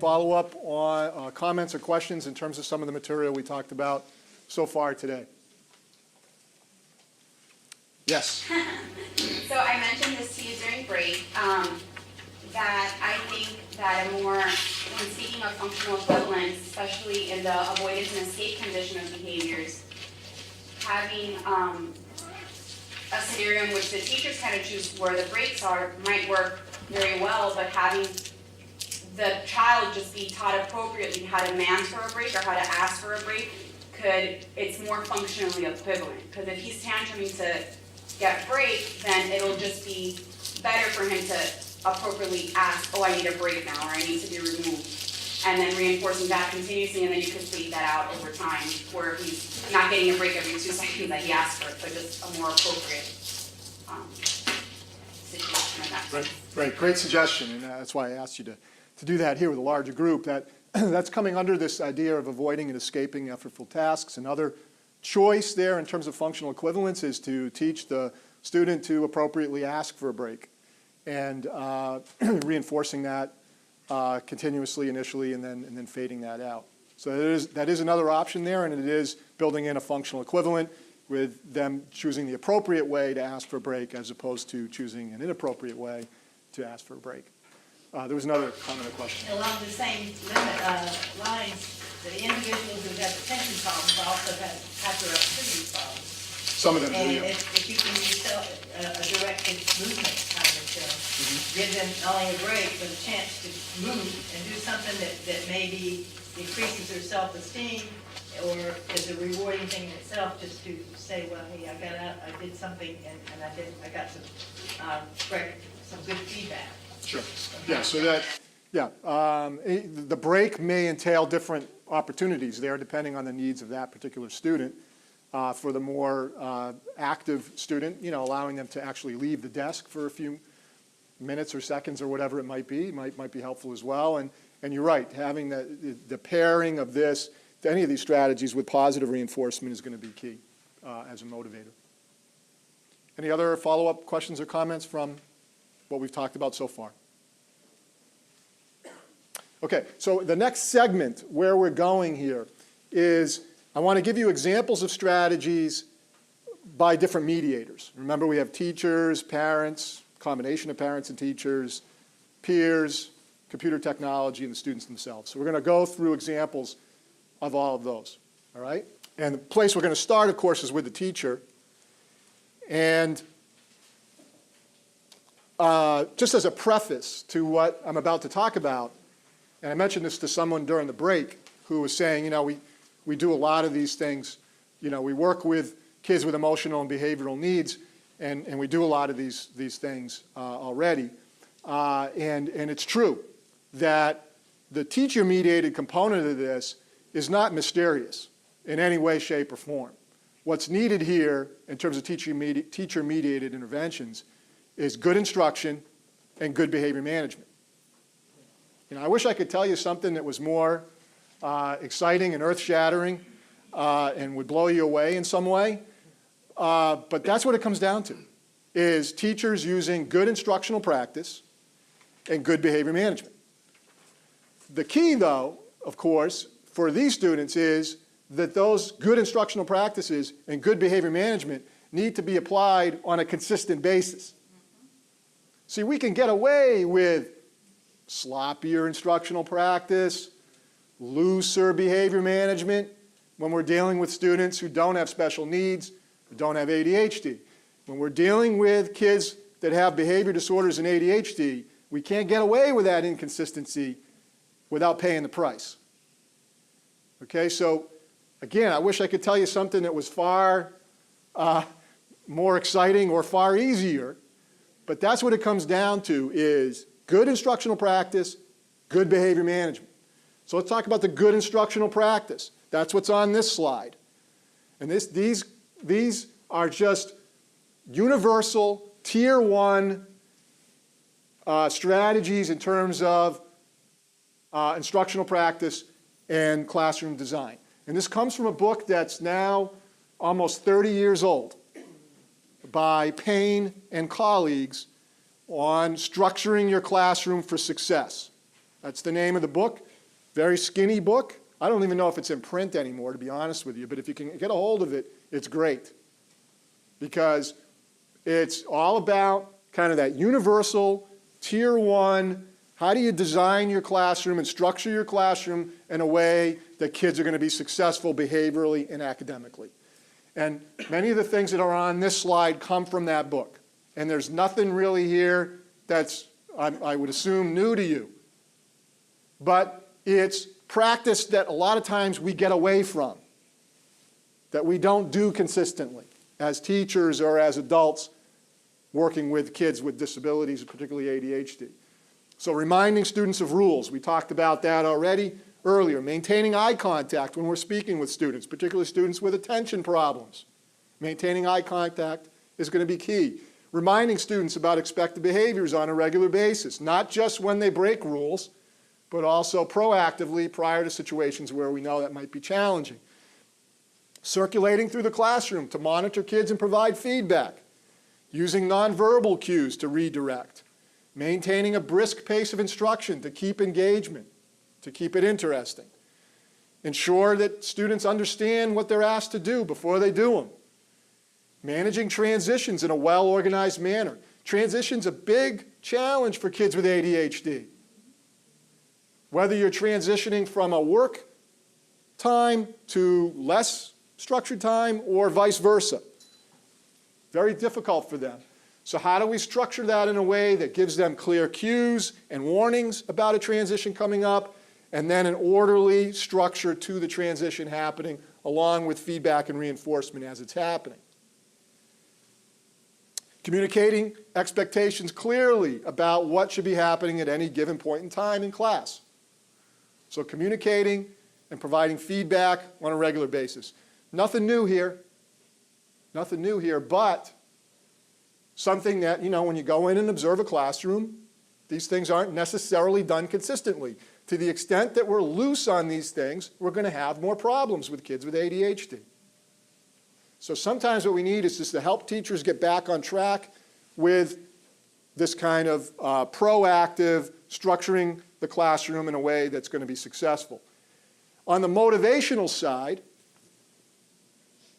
Follow-up on comments or questions in terms of some of the material we talked about so far today? Yes? So I mentioned this to you during break, that I think that when speaking of functional equivalence, especially in the avoidance and escape condition of behaviors, having a scenario in which the teachers kind of choose where the breaks are might work very well, but having the child just be taught appropriately how to demand for a break or how to ask for a break, it's more functionally equivalent. Because if he's tantruming to get a break, then it'll just be better for him to appropriately ask, oh, I need a break now, or I need to be removed. And then reinforcing that continuously, and then you can fade that out over time, where he's not getting a break every 2 seconds that he asked for it, but just a more appropriate situation in that sense. Right. Great suggestion, and that's why I asked you to do that here with a larger group. That's coming under this idea of avoiding and escaping effortful tasks. Another choice there in terms of functional equivalence is to teach the student to appropriately ask for a break, and reinforcing that continuously initially, and then fading that out. So that is another option there, and it is building in a functional equivalent with them choosing the appropriate way to ask for a break as opposed to choosing an inappropriate way to ask for a break. There was another comment or question. Along the same lines, the individuals who have attention problems also have hyperactivity problems. Some of them do, and yeah. if you can use a directed movement kind of thing, give them not only a break, but a chance to move and do something that maybe increases their self-esteem or is a rewarding thing in itself, just to say, well, hey, I got out, I did something, and I got some good feedback. Sure. Yeah, so the break may entail different opportunities there depending on the needs of that particular student. For the more active student, allowing them to actually leave the desk for a few minutes or seconds or whatever it might be helpful as well. And you're right, having the pairing of any of these strategies with positive reinforcement is going to be key as a motivator. Any other follow-up questions or comments from what we've talked about so far? Okay, so the next segment where we're going here is I want to give you examples of strategies by different mediators. Remember, we have teachers, parents, combination of parents and teachers, peers, computer technology, and the students themselves. So we're going to go through examples of all of those, all right? And the place we're going to start, of course, is with the teacher. And just as a preface to what I'm about to talk about, and I mentioned this to someone during the break who was saying, we do a lot of these things. We work with kids with emotional and behavioral needs, and we do a lot of these things already. And it's true that the teacher-mediated component of this is not mysterious in any way, shape, or form. What's needed here in terms of teacher-mediated interventions is good instruction and good behavior management. I wish I could tell you something that was more exciting and earth-shattering and would blow you away in some way, but that's what it comes down to, is teachers using good instructional practice and good behavior management. The key, though, of course, for these students is that those good instructional practices and good behavior management need to be applied on a consistent basis. See, we can get away with sloppier instructional practice, looser behavior management when we're dealing with students who don't have special needs, who don't have ADHD. When we're dealing with kids that have behavior disorders and ADHD, we can't get away with that inconsistency without paying the price. Okay, so again, I wish I could tell you something that was far more exciting or far easier, but that's what it comes down to, is good instructional practice, good behavior management. So let's talk about the good instructional practice. That's what's on this slide. And these are just universal, tier 1 strategies in terms of instructional practice and classroom design. And this comes from a book that's now almost 30 years old by Payne and colleagues on structuring your classroom for success. That's the name of the book. Very skinny book. I don't even know if it's in print anymore, to be honest with you, but if you can get a hold of it, it's great. Because it's all about kind of that universal, tier one, how do you design your classroom and structure your classroom in a way that kids are going to be successful behaviorally and academically. And many of the things that are on this slide come from that book. And there's nothing really here that's, I would assume, new to you. But it's practice that a lot of times we get away from, that we don't do consistently as teachers or as adults working with kids with disabilities, particularly ADHD. So reminding students of rules, we talked about that already earlier. Maintaining eye contact when we're speaking with students, particularly students with attention problems. Maintaining eye contact is going to be key. Reminding students about expected behaviors on a regular basis, not just when they break rules, but also proactively prior to situations where we know that might be challenging. Circulating through the classroom to monitor kids and provide feedback. Using nonverbal cues to redirect. Maintaining a brisk pace of instruction to keep engagement, to keep it interesting. Ensure that students understand what they're asked to do before they do them. Managing transitions in a well-organized manner. Transition's a big challenge for kids with ADHD. Whether you're transitioning from a work time to less structured time or vice versa. Very difficult for them. So how do we structure that in a way that gives them clear cues and warnings about a transition coming up, and then an orderly structure to the transition happening, along with feedback and reinforcement as it's happening. Communicating expectations clearly about what should be happening at any given point in time in class. So communicating and providing feedback on a regular basis. Nothing new here. Nothing new here, but something that, you know, when you go in and observe a classroom, these things aren't necessarily done consistently. To the extent that we're loose on these things, we're going to have more problems with kids with ADHD. So sometimes what we need is just to help teachers get back on track with this kind of proactive structuring the classroom in a way that's going to be successful. On the motivational side,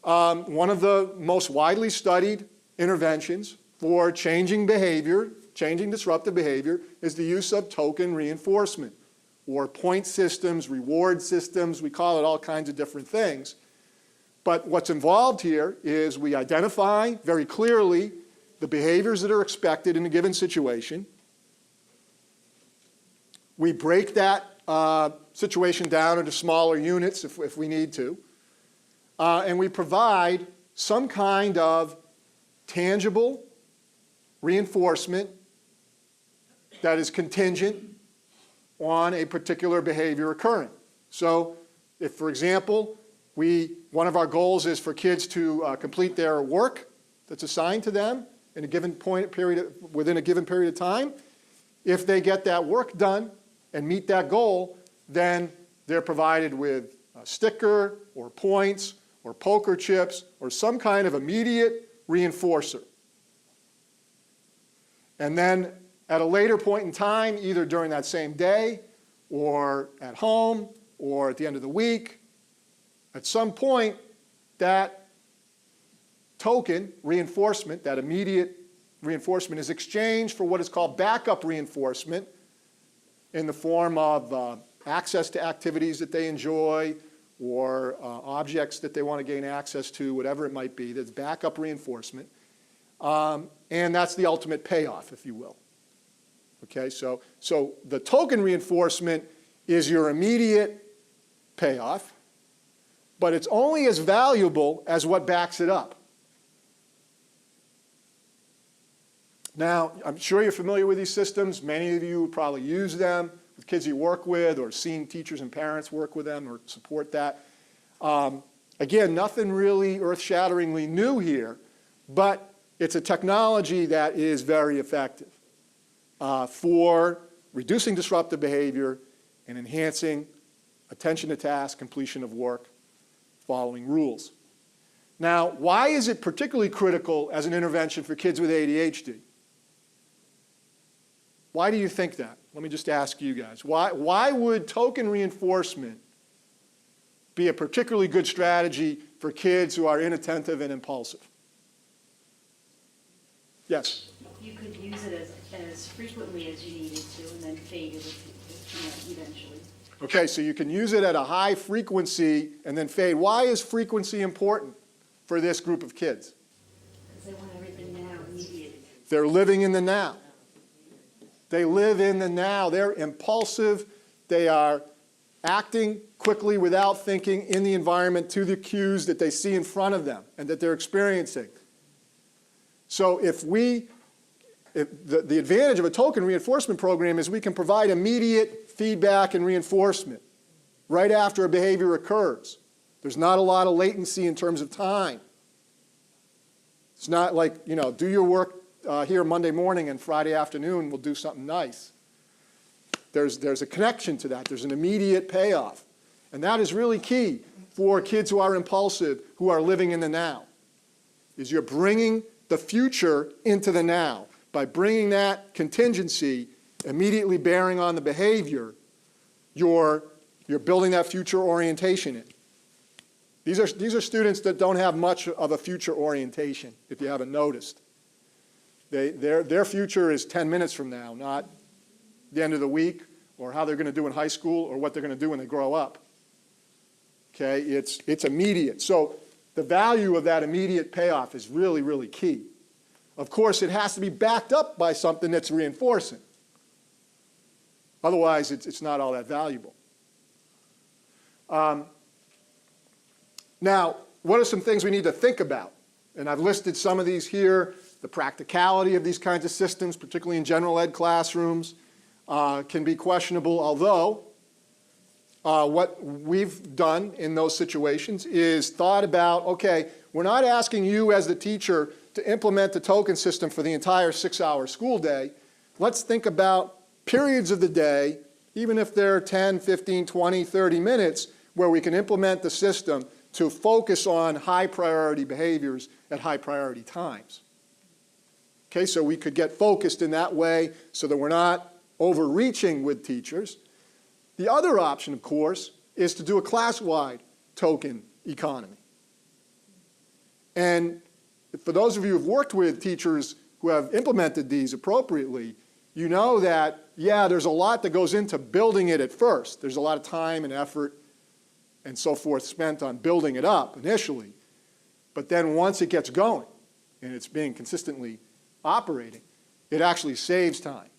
one of the most widely studied interventions for changing behavior, changing disruptive behavior, is the use of token reinforcement, or point systems, reward systems. We call it all kinds of different things. But what's involved here is we identify very clearly the behaviors that are expected in a given situation. We break that situation down into smaller units if we need to. And we provide some kind of tangible reinforcement that is contingent on a particular behavior occurring. So if, for example, one of our goals is for kids to complete their work that's assigned to them in a given within a given period of time, if they get that work done and meet that goal, then they're provided with a sticker or points or poker chips or some kind of immediate reinforcer. And then at a later point in time, either during that same day or at home or at the end of the week, at some point that token reinforcement, that immediate reinforcement, is exchanged for what is called backup reinforcement in the form of access to activities that they enjoy or objects that they want to gain access to, whatever it might be. That's backup reinforcement. And that's the ultimate payoff, if you will. Okay, so the token reinforcement is your immediate payoff, but it's only as valuable as what backs it up. Now, I'm sure you're familiar with these systems. Many of you probably use them with kids you work with or seen teachers and parents work with them or support that. Again, nothing really earth-shatteringly new here, but it's a technology that is very effective for reducing disruptive behavior and enhancing attention to task, completion of work, following rules. Now, why is it particularly critical as an intervention for kids with ADHD? Why do you think that? Let me just ask you guys. Why would token reinforcement be a particularly good strategy for kids who are inattentive and impulsive? Yes? You could use it as frequently as you needed to and then fade it eventually. Okay, so you can use it at a high frequency and then fade. Why is frequency important for this group of kids? Because they want everything now, immediately. They're living in the now. They live in the now. They're impulsive. They are acting quickly without thinking in the environment to the cues that they see in front of them and that they're experiencing. So the advantage of a token reinforcement program is we can provide immediate feedback and reinforcement right after a behavior occurs. There's not a lot of latency in terms of time. It's not like, do your work here Monday morning and Friday afternoon we'll do something nice. There's a connection to that. There's an immediate payoff. And that is really key for kids who are impulsive, who are living in the now, is you're bringing the future into the now. By bringing that contingency immediately bearing on the behavior, you're building that future orientation in. These are students that don't have much of a future orientation, if you haven't noticed. Their future is 10 minutes from now, not the end of the week or how they're going to do in high school or what they're going to do when they grow up. Okay, it's immediate. So the value of that immediate payoff is really, really key. Of course, it has to be backed up by something that's reinforcing. Otherwise, it's not all that valuable. Now, what are some things we need to think about? And I've listed some of these here. The practicality of these kinds of systems, particularly in general ed classrooms, can be questionable, although what we've done in those situations is thought about, okay, we're not asking you as the teacher to implement the token system for the entire 6-hour school day. Let's think about periods of the day, even if they're 10, 15, 20, 30 minutes, where we can implement the system to focus on high priority behaviors at high priority times. Okay, so we could get focused in that way so that we're not overreaching with teachers. The other option, of course, is to do a class-wide token economy. And for those of you who've worked with teachers who have implemented these appropriately, you know that, yeah, there's a lot that goes into building it at first. There's a lot of time and effort and so forth spent on building it up initially. But then once it gets going and it's being consistently operating, it actually saves time.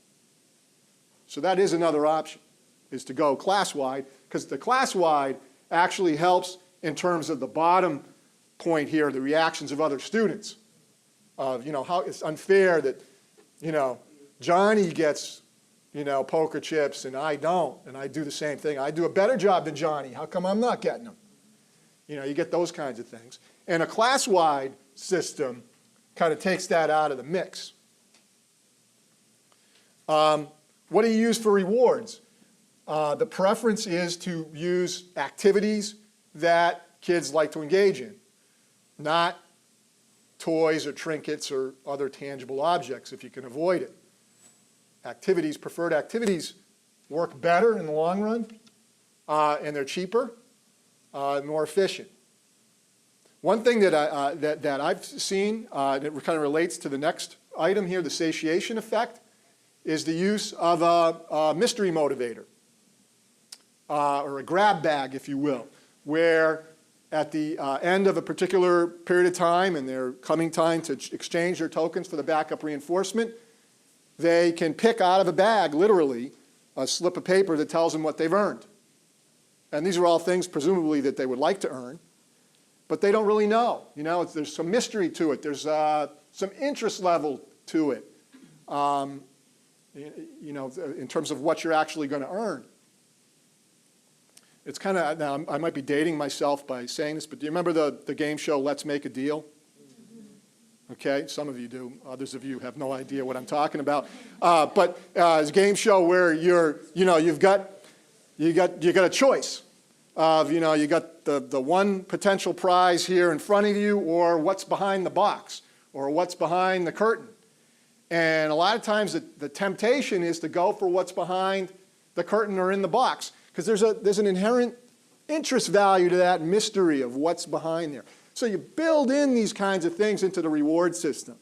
So that is another option, is to go class-wide, because the class-wide actually helps in terms of the bottom point here, the reactions of other students, of, how it's unfair that, Johnny gets, poker chips and I don't, and I do the same thing. I do a better job than Johnny. How come I'm not getting them? You get those kinds of things. And a class-wide system kind of takes that out of the mix. What do you use for rewards? The preference is to use activities that kids like to engage in, not toys or trinkets or other tangible objects if you can avoid it. Preferred activities work better in the long run, and they're cheaper, more efficient. One thing that I've seen that kind of relates to the next item here, the satiation effect, is the use of a mystery motivator, or a grab bag, if you will, where at the end of a particular period of time and their coming time to exchange their tokens for the backup reinforcement, they can pick out of a bag, literally, a slip of paper that tells them what they've earned. And these are all things, presumably, that they would like to earn, but they don't really know. There's some mystery to it. There's some interest level to it, in terms of what you're actually going to earn. It's kind of, now I might be dating myself by saying this, but do you remember the game show Let's Make a Deal? Okay, some of you do. Others of you have no idea what I'm talking about. But it's a game show where you've got a choice of, you got the one potential prize here in front of you, or what's behind the box, or what's behind the curtain. And a lot of times the temptation is to go for what's behind the curtain or in the box, because there's an inherent interest value to that mystery of what's behind there. So you build in these kinds of things into the reward system.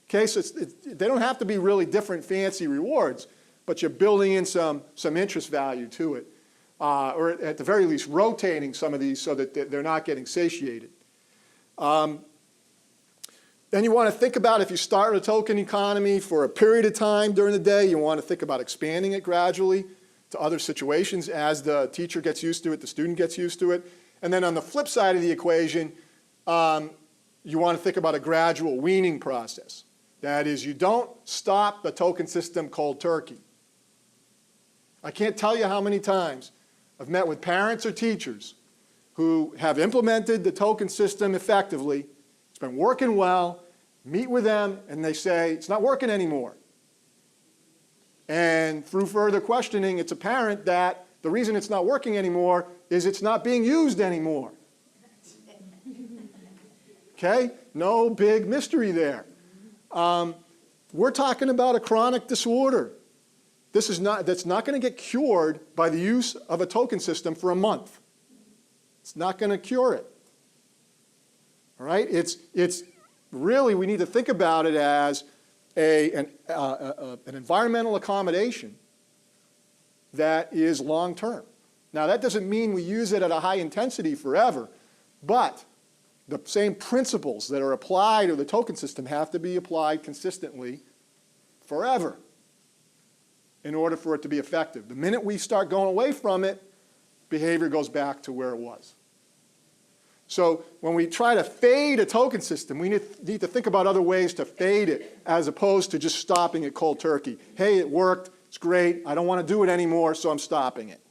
Okay, so they don't have to be really different fancy rewards, but you're building in some interest value to it. Or at the very least rotating some of these so that they're not getting satiated. Then you want to think about, if you start a token economy for a period of time during the day, you want to think about expanding it gradually to other situations as the teacher gets used to it, the student gets used to it. And then on the flip side of the equation, you want to think about a gradual weaning process. That is, you don't stop the token system cold turkey. I can't tell you how many times I've met with parents or teachers who have implemented the token system effectively. It's been working well. Meet with them, and they say, it's not working anymore. And through further questioning, it's apparent that the reason it's not working anymore is it's not being used anymore. Okay? No big mystery there. We're talking about a chronic disorder. That's not going to get cured by the use of a token system for a month. It's not going to cure it. All right? It's really, we need to think about it as an environmental accommodation that is long-term. Now, that doesn't mean we use it at a high intensity forever, but the same principles that are applied to the token system have to be applied consistently forever in order for it to be effective. The minute we start going away from it, behavior goes back to where it was. So when we try to fade a token system, we need to think about other ways to fade it as opposed to just stopping it cold turkey. Hey, it worked, it's great, I don't want to do it anymore, so I'm stopping it.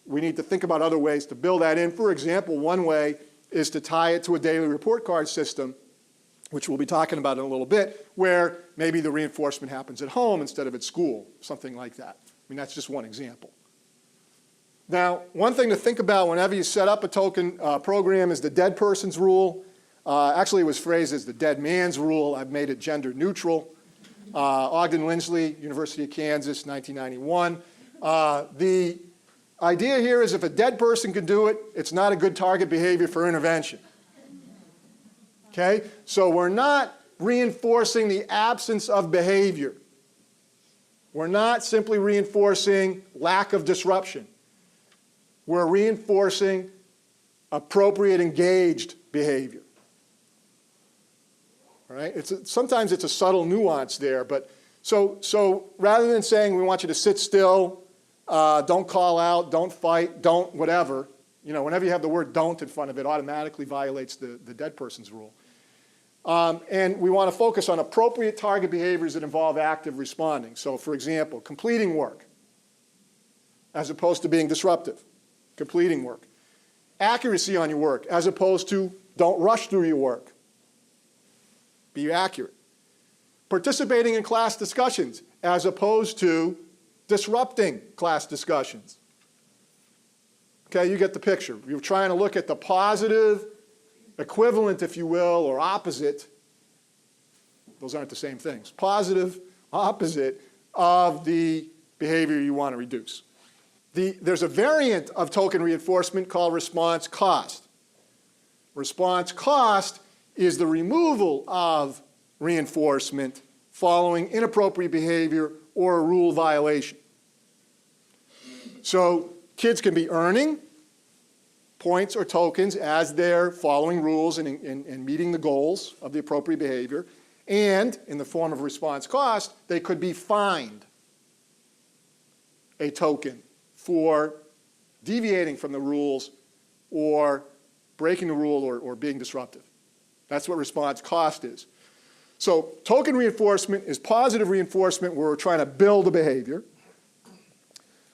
We need to think about other ways to build that in. For example, one way is to tie it to a daily report card system, which we'll be talking about in a little bit, where maybe the reinforcement happens at home instead of at school, something like that. I mean, that's just one example. Now, one thing to think about whenever you set up a token program is the dead person's rule. Actually, it was phrased as the dead man's rule. I've made it gender neutral. Ogden Lindsley, University of Kansas, 1991. The idea here is if a dead person can do it, it's not a good target behavior for intervention. Okay? So we're not reinforcing the absence of behavior. We're not simply reinforcing lack of disruption. We're reinforcing appropriate engaged behavior. All right? Sometimes it's a subtle nuance there, but so rather than saying we want you to sit still, don't call out, don't fight, don't whatever, you know, whenever you have the word don't in front of it, automatically violates the dead person's rule. And we want to focus on appropriate target behaviors that involve active responding. So, for example, completing work as opposed to being disruptive. Completing work. Accuracy on your work as opposed to don't rush through your work. Be accurate. Participating in class discussions as opposed to disrupting class discussions. Okay, you get the picture. You're trying to look at the positive equivalent, if you will, or opposite. Those aren't the same things. Positive, opposite of the behavior you want to reduce. There's a variant of token reinforcement called response cost. Response cost is the removal of reinforcement following inappropriate behavior or a rule violation. So kids can be earning points or tokens as they're following rules and meeting the goals of the appropriate behavior. And in the form of response cost, they could be fined a token for deviating from the rules or breaking the rule or being disruptive. That's what response cost is. So token reinforcement is positive reinforcement where we're trying to build a behavior.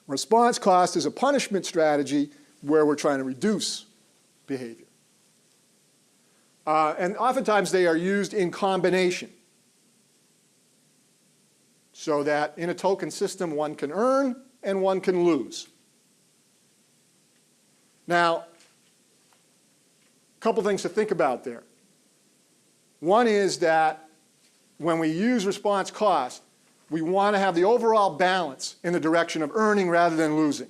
Response cost is a punishment strategy where we're trying to reduce behavior. And oftentimes they are used in combination so that in a token system one can earn and one can lose. Now, a couple things to think about there. One is that when we use response cost, we want to have the overall balance in the direction of earning rather than losing.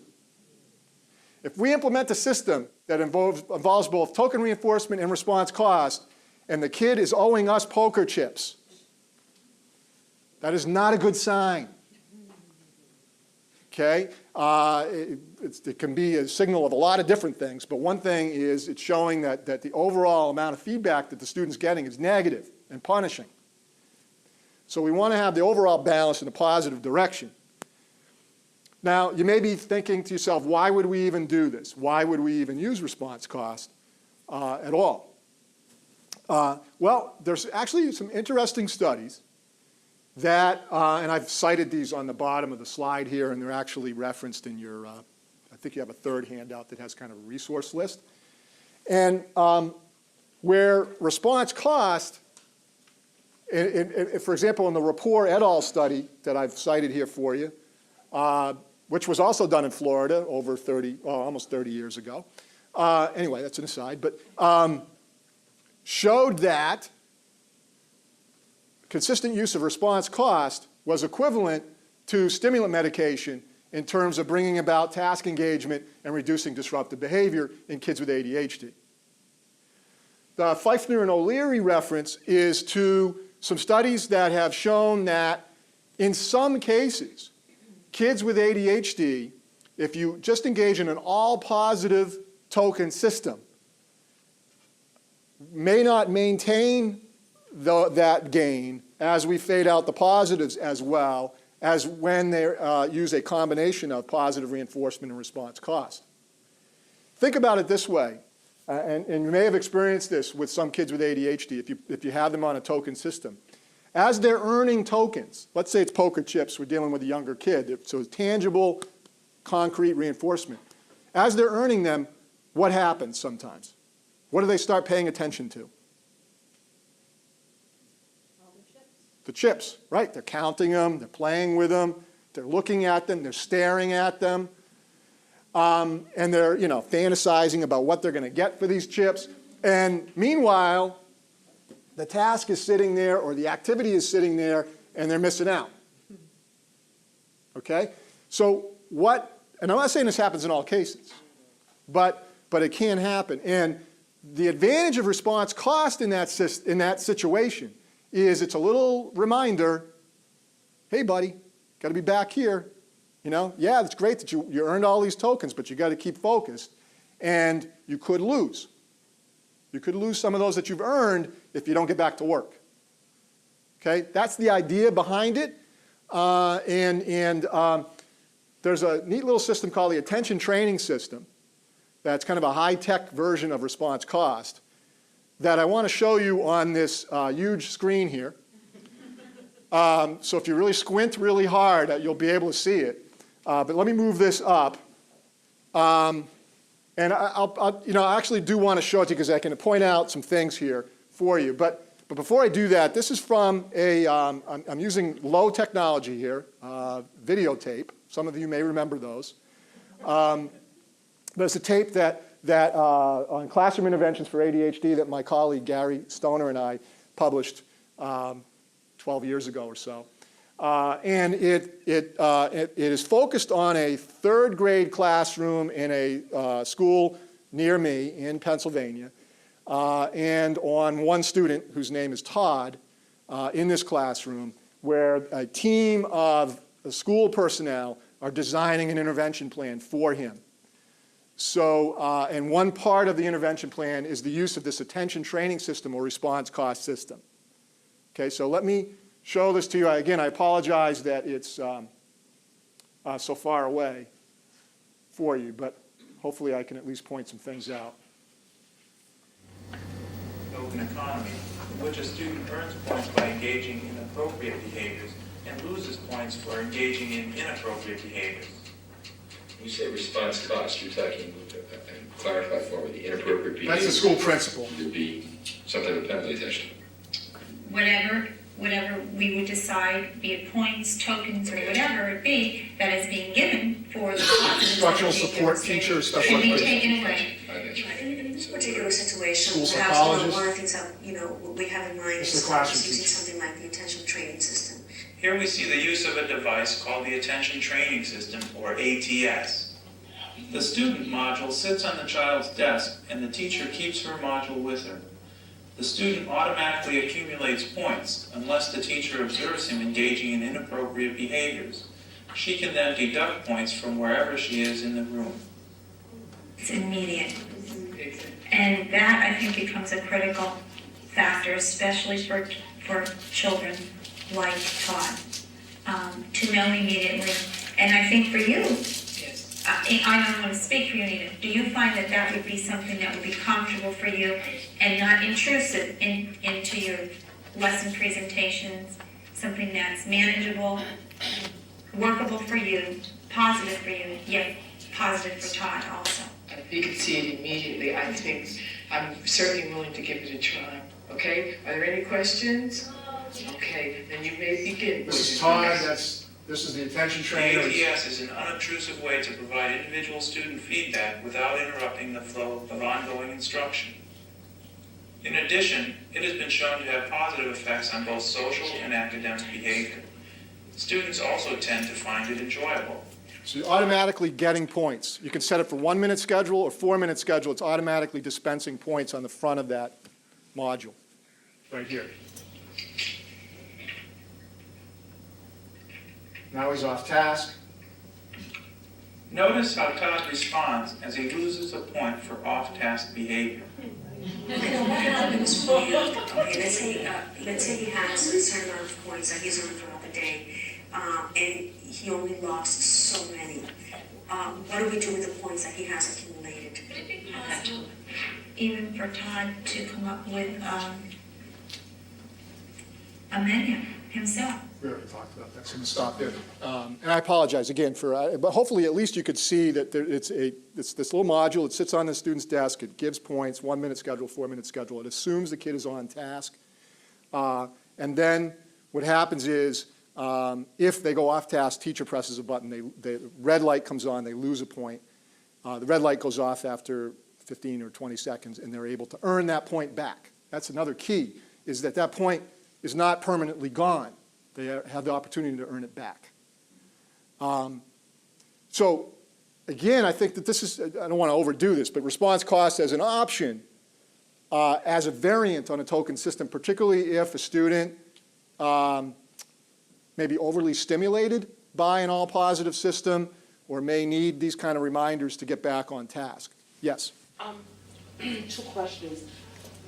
If we implement a system that involves both token reinforcement and response cost, and the kid is owing us poker chips, that is not a good sign. Okay? It can be a signal of a lot of different things, but one thing is it's showing that the overall amount of feedback that the student's getting is negative and punishing. So we want to have the overall balance in a positive direction. Now, you may be thinking to yourself, why would we even do this? Why would we even use response cost at all? Well, there's actually some interesting studies that, and I've cited these on the bottom of the slide here, and they're actually referenced in your, I think you have a third handout that has kind of a resource list. And where response cost, for example, in the Rapport et al. Study that I've cited here for you, which was also done in Florida over almost 30 years ago. Anyway, that's an aside, but showed that consistent use of response cost was equivalent to stimulant medication in terms of bringing about task engagement and reducing disruptive behavior in kids with ADHD. The Pfeiffer and O'Leary reference is to some studies that have shown that in some cases, kids with ADHD, if you just engage in an all-positive token system, may not maintain that gain as we fade out the positives as well as when they use a combination of positive reinforcement and response cost. Think about it this way, and you may have experienced this with some kids with ADHD if you have them on a token system. As they're earning tokens, let's say it's poker chips, we're dealing with a younger kid, so it's tangible, concrete reinforcement. As they're earning them, what happens sometimes? What do they start paying attention to? The chips, right? They're counting them, they're playing with them, they're looking at them, they're staring at them, and they're, fantasizing about what they're going to get for these chips. And meanwhile, the task is sitting there or the activity is sitting there and they're missing out. Okay? So and I'm not saying this happens in all cases, but it can happen. And the advantage of response cost in that situation is it's a little reminder, hey buddy, got to be back here. Yeah, it's great that you earned all these tokens, but you got to keep focused. And you could lose. You could lose some of those that you've earned if you don't get back to work. Okay, that's the idea behind it. There's a neat little system called the attention training system that's kind of a high-tech version of response cost that I want to show you on this huge screen here. So if you really squint really hard, you'll be able to see it. But let me move this up. And I actually do want to show it to you because I can point out some things here for you. But before I do that, this is from I'm using low technology here, videotape. Some of you may remember those. But it's a tape that on classroom interventions for ADHD that my colleague Gary Stoner and I published 12 years ago or so. And it is focused on a third grade classroom in a school near me in Pennsylvania, and on one student whose name is Todd in this classroom, where a team of school personnel are designing an intervention plan for him. So, and one part of the intervention plan is the use of this attention training system or response cost system. Okay, so let me show this to you. Again, I apologize that it's so far away for you, but hopefully I can at least point some things out. Open economy, in which a student earns points by engaging in appropriate behaviors and loses points for engaging in inappropriate behaviors. When you say response cost, you're talking, and clarify for me, the inappropriate behavior. That's the school principal. Would be some type of penalty attached to it. Whatever we would decide, be it points, tokens, or whatever it be, that is being given for the causes. Structural support teachers, special should be education. taken away. I get you. In this particular situation, School perhaps one of psychologist. the things that we have in mind This is is the classroom using teacher. something like the attention Here we see the use of a device called the Attention Training System, or ATS. The student module sits on the child's desk, and the teacher keeps her module with her. The student automatically accumulates points unless the teacher observes him engaging in inappropriate behaviors. She can then deduct points from wherever she is in the room. It's immediate. And that, I think, becomes a critical factor, especially for children like Todd, to know immediately. And I think for you, I don't want to speak for you, Nita. Do you find that that would be something that would be comfortable for you and not intrusive into your lesson presentations, something that's manageable, workable for you, positive for you, yet positive for Todd also? If you can see it immediately, I think I'm certainly willing to give it a try. Okay? Are there any questions? Okay, then you may begin. This is Todd, this is the attention trainer. The ATS is an unobtrusive way to provide individual student feedback without interrupting the flow of ongoing instruction. In addition, it has been shown to have positive effects on both social and academic behavior. Students also tend to find it enjoyable. So you're automatically getting points. You can set it for 1 minute schedule or 4 minute schedule. It's automatically dispensing points on the front of that module, right here. Now he's off task. Notice how Todd responds as he loses a point for off-task behavior. What happens when you, okay, let's say he has a certain amount of points that he's earned throughout the day, and he only lost so many. What do we do with the points that he has accumulated? Would it be possible, even for Todd to come up with a menu himself? We already talked about that, so I'm going to stop there. And I apologize again for, but hopefully at least you could see that it's this little module. It sits on the student's desk. It gives points, 1 minute schedule, 4 minute schedule. It assumes the kid is on task. And then what happens is if they go off task, teacher presses a button, the red light comes on, they lose a point. The red light goes off after 15 or 20 seconds, and they're able to earn that point back. That's another key, is that that point is not permanently gone. They have the opportunity to earn it back. So again, I think that this is, I don't want to overdo this, but response cost as an option, as a variant on a token system, particularly if a student may be overly stimulated by an all-positive system or may need these kind of reminders to get back on task. Yes? Two questions.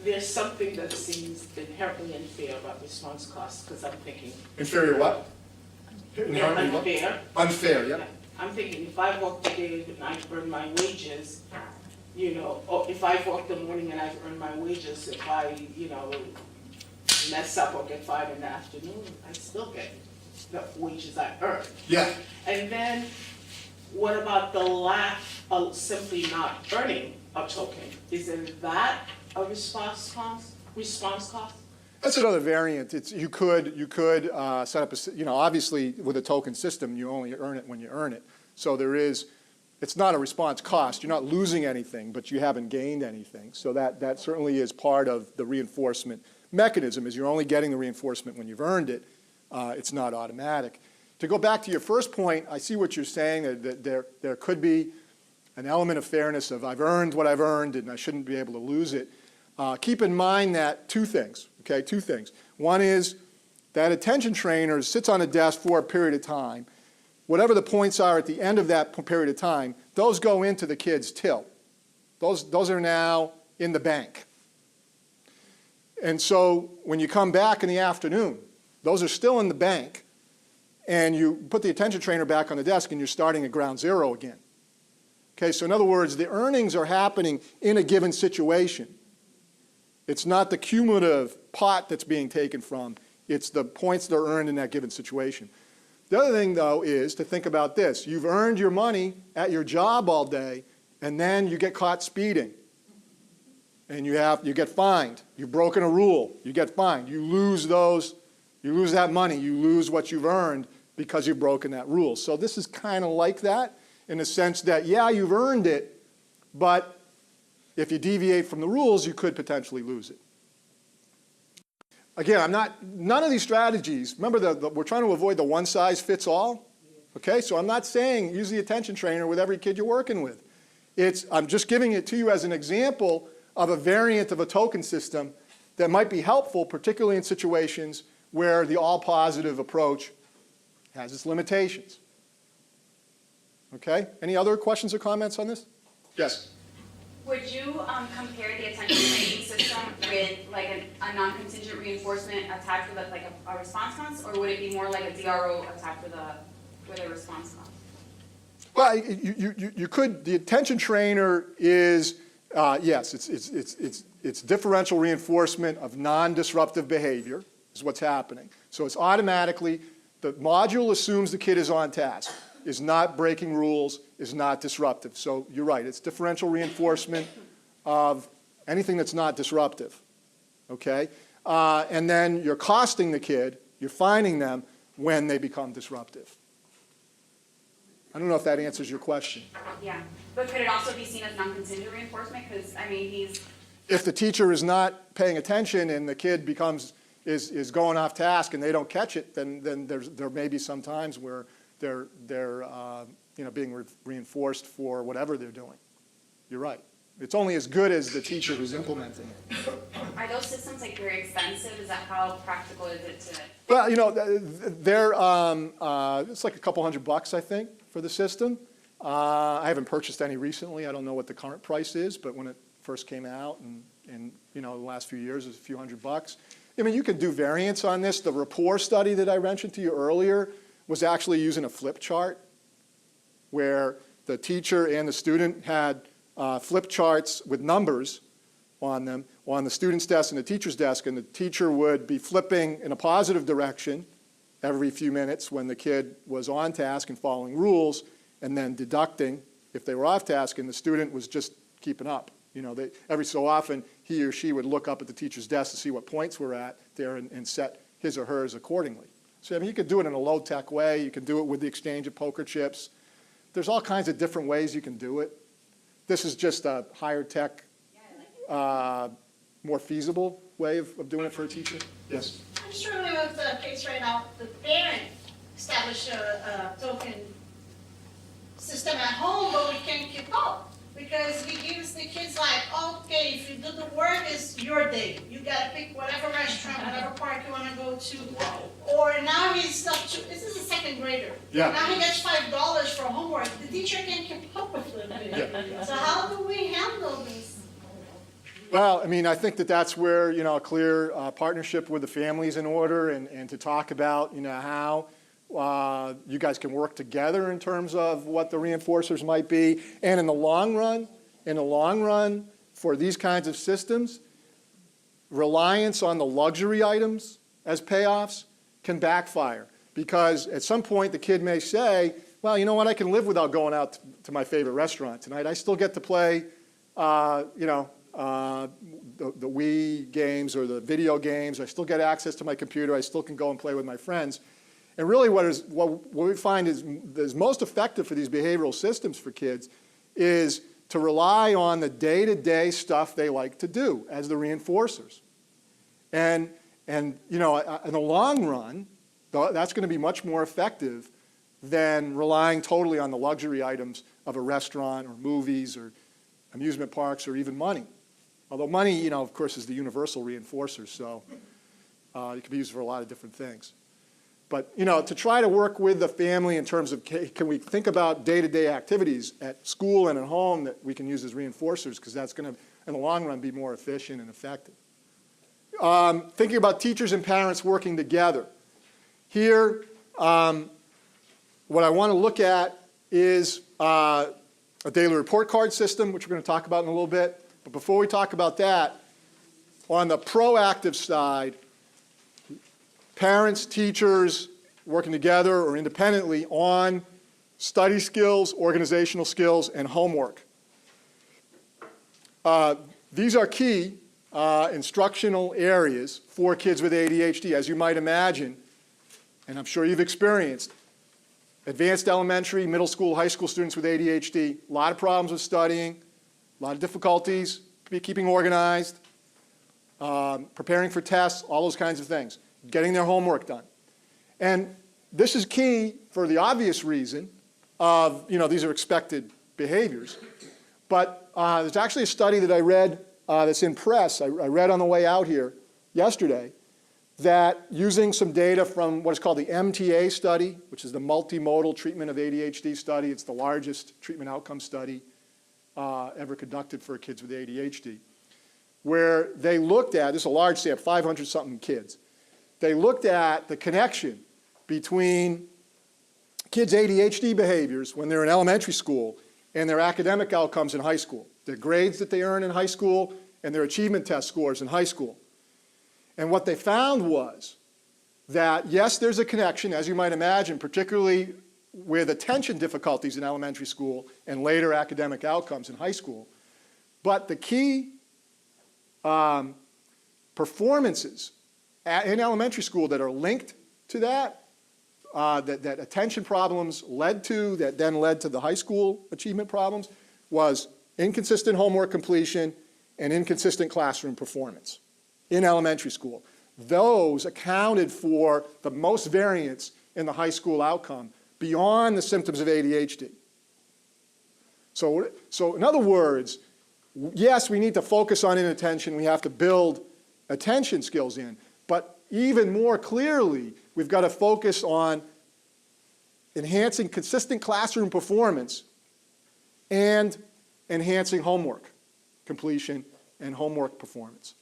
There's something that seems inherently unfair about response costs, because I'm thinking. Inferior what? Inherently what? Unfair. Unfair, yeah. I'm thinking if I work today and I earn my wages, you know, or if I work the morning and I've earned my wages, if I, you know, mess up or get fired in the afternoon, I still get the wages I earn. Yeah. And then what about the lack of simply not earning a token? Isn't that a response cost? That's another variant. You could set up a, obviously with a token system, you only earn it when you earn it. So it's not a response cost. You're not losing anything, but you haven't gained anything. So that certainly is part of the reinforcement mechanism, is you're only getting the reinforcement when you've earned it. It's not automatic. To go back to your first point, I see what you're saying, that there could be an element of fairness of I've earned what I've earned and I shouldn't be able to lose it. Keep in mind that two things. One is that attention trainer sits on a desk for a period of time. Whatever the points are at the end of that period of time, those go into the kid's till. Those are now in the bank. And so when you come back in the afternoon, those are still in the bank, and you put the attention trainer back on the desk and you're starting at ground zero again. Okay, so in other words, the earnings are happening in a given situation. It's not the cumulative pot that's being taken from. It's the points that are earned in that given situation. The other thing, though, is to think about this. You've earned your money at your job all day, and then you get caught speeding. And you get fined. You've broken a rule. You get fined. You lose that money. You lose what you've earned because you've broken that rule. So this is kind of like that in the sense that, yeah, you've earned it, but if you deviate from the rules, you could potentially lose it. Again, none of these strategies, remember we're trying to avoid the one size fits all. Okay, so I'm not saying use the attention trainer with every kid you're working with. I'm just giving it to you as an example of a variant of a token system that might be helpful, particularly in situations where the all-positive approach has its limitations. Okay, any other questions or comments on this? Yes? Would you compare the attention training system with like a non-contingent reinforcement attacked with a response cost, or would it be more like a DRO attacked with a response cost? Well, you could. The attention trainer is yes, it's differential reinforcement of non-disruptive behavior is what's happening. So it's automatically the module assumes the kid is on task, is not breaking rules, is not disruptive. So you're right. It's differential reinforcement of anything that's not disruptive. Okay, and then you're costing the kid. You're fining them when they become disruptive. I don't know if that answers your question. Yeah, but could it also be seen as non-contingent reinforcement? Because, I mean, if the teacher is not paying attention and the kid is going off task and they don't catch it, then there may be some times where they're being reinforced for whatever they're doing. You're right. It's only as good as the teacher who's implementing it. are those systems like very expensive? Is that how practical is it to? Well, they're it's like a couple $100, I think, for the system. I haven't purchased any recently. I don't know what the current price is, but when it first came out and the last few years, it was a few $100. I mean, you can do variants on this. The rapport study that I mentioned to you earlier was actually using a flip chart where the teacher and the student had flip charts with numbers on them on the student's desk and the teacher's desk, and the teacher would be flipping in a positive direction every few minutes when the kid was on task and following rules, and then deducting if they were off task, and the student was just keeping up. Every so often, he or she would look up at the teacher's desk to see what points were at there and set his or hers accordingly. So, I mean, you could do it in a low-tech way. You can do it with the exchange of poker chips. There's all kinds of different ways you can do it. This is just a higher-tech, more feasible way of doing it for a teacher. Yes? I'm struggling with the case right now. The parent established a token system at home, but we can't keep up. Because he gives the kids like, okay, if you do the work, it's your day. You gotta pick whatever restaurant, whatever park you wanna go to. Or now he's up to, this is a second grader. Yeah. Now he gets $5 for homework. The teacher can't keep up with it. Yeah. So how do we handle this? Well, I mean, I think that's where, a clear partnership with the family is in order, and to talk about, how you guys can work together in terms of what the reinforcers might be. And in the long run, for these kinds of systems, reliance on the luxury items as payoffs can backfire. Because at some point, the kid may say, well, you know what, I can live without going out to my favorite restaurant tonight. I still get to play, the Wii games or the video games. I still get access to my computer. I still can go and play with my friends. And really what we find is most effective for these behavioral systems for kids is to rely on the day-to-day stuff they like to do as the reinforcers. And in the long run, that's going to be much more effective than relying totally on the luxury items of a restaurant or movies or amusement parks or even money. Although money, of course, is the universal reinforcer, so it can be used for a lot of different things. But, to try to work with the family in terms of can we think about day-to-day activities at school and at home that we can use as reinforcers, because that's going to, in the long run, be more efficient and effective. Thinking about teachers and parents working together. Here, what I want to look at is a daily report card system, which we're going to talk about in a little bit. But before we talk about that, on the proactive side, parents, teachers working together or independently on study skills, organizational skills, and homework. These are key instructional areas for kids with ADHD, as you might imagine, and I'm sure you've experienced. Advanced elementary, middle school, high school students with ADHD, a lot of problems with studying, a lot of difficulties keeping organized, preparing for tests, all those kinds of things, getting their homework done. And this is key for the obvious reason of, these are expected behaviors. But there's actually a study that I read that's in press, I read on the way out here yesterday, that using some data from what is called the MTA study, which is the multimodal treatment of ADHD study, it's the largest treatment outcome study ever conducted for kids with ADHD, where they looked at, this is a large sample, 500-something kids, they looked at the connection between kids' ADHD behaviors when they're in elementary school and their academic outcomes in high school, their grades that they earn in high school and their achievement test scores in high school. And what they found was that, yes, there's a connection, as you might imagine, particularly with attention difficulties in elementary school and later academic outcomes in high school. But the key performances in elementary school that are linked to that, that attention problems led to, that then led to the high school achievement problems, was inconsistent homework completion and inconsistent classroom performance in elementary school. Those accounted for the most variance in the high school outcome beyond the symptoms of ADHD. So in other words, yes, we need to focus on inattention. We have to build attention skills in. But even more clearly, we've got to focus on enhancing consistent classroom performance and enhancing homework completion and homework performance.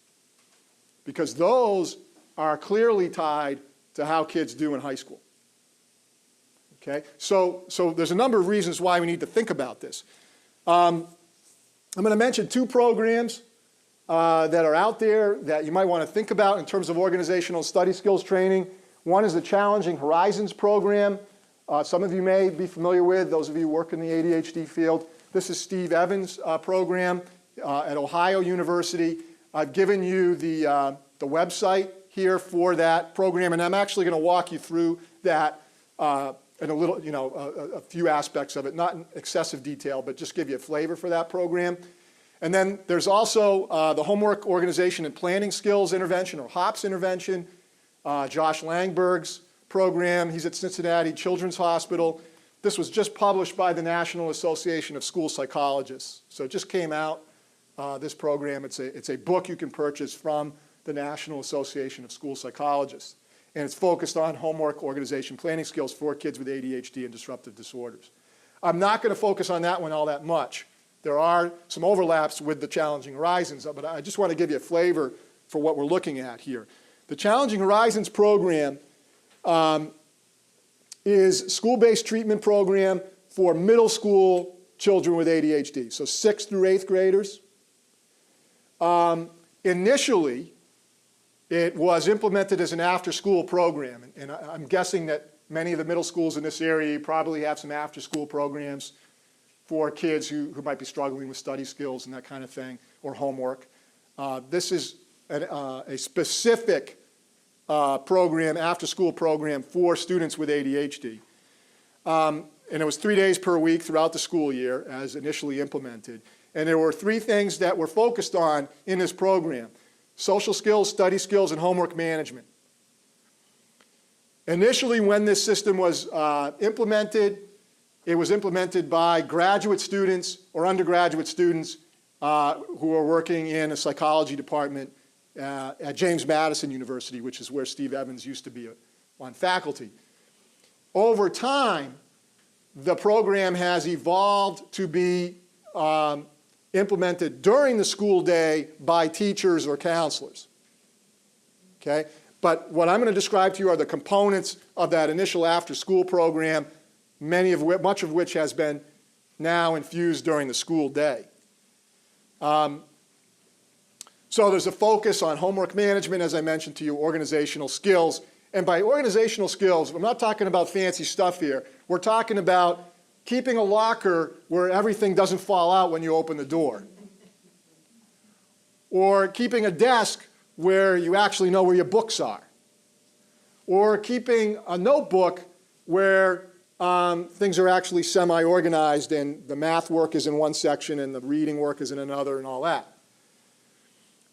Because those are clearly tied to how kids do in high school. Okay? So there's a number of reasons why we need to think about this. I'm going to mention two programs that are out there that you might want to think about in terms of organizational study skills training. One is the Challenging Horizons program. Some of you may be familiar with, those of you who work in the ADHD field. This is Steve Evans' program at Ohio University. I've given you the website here for that program, and I'm actually going to walk you through that in a little, a few aspects of it, not in excessive detail, but just give you a flavor for that program. And then there's also the Homework Organization and Planning Skills Intervention, or HOPS intervention, Josh Langberg's program. He's at Cincinnati Children's Hospital. This was just published by the National Association of School Psychologists. So it just came out, this program. It's a book you can purchase from the National Association of School Psychologists. And it's focused on homework organization planning skills for kids with ADHD and disruptive disorders. I'm not going to focus on that one all that much. There are some overlaps with the Challenging Horizons, but I just want to give you a flavor for what we're looking at here. The Challenging Horizons program is a school-based treatment program for middle school children with ADHD, so 6th through 8th graders. Initially, it was implemented as an after-school program, and I'm guessing that many of the middle schools in this area probably have some after-school programs for kids who might be struggling with study skills and that kind of thing, or homework. This is a specific program, after-school program for students with ADHD. And it was 3 days per week throughout the school year as initially implemented. And there were 3 things that were focused on in this program: social skills, study skills, and homework management. Initially, when this system was implemented, it was implemented by graduate students or undergraduate students who are working in a psychology department at James Madison University, which is where Steve Evans used to be on faculty. Over time, the program has evolved to be implemented during the school day by teachers or counselors. Okay? But what I'm going to describe to you are the components of that initial after-school program, much of which has been now infused during the school day. So there's a focus on homework management, as I mentioned to you, organizational skills. And by organizational skills, I'm not talking about fancy stuff here. We're talking about keeping a locker where everything doesn't fall out when you open the door. Or keeping a desk where you actually know where your books are. Or keeping a notebook where things are actually semi-organized and the math work is in one section and the reading work is in another and all that.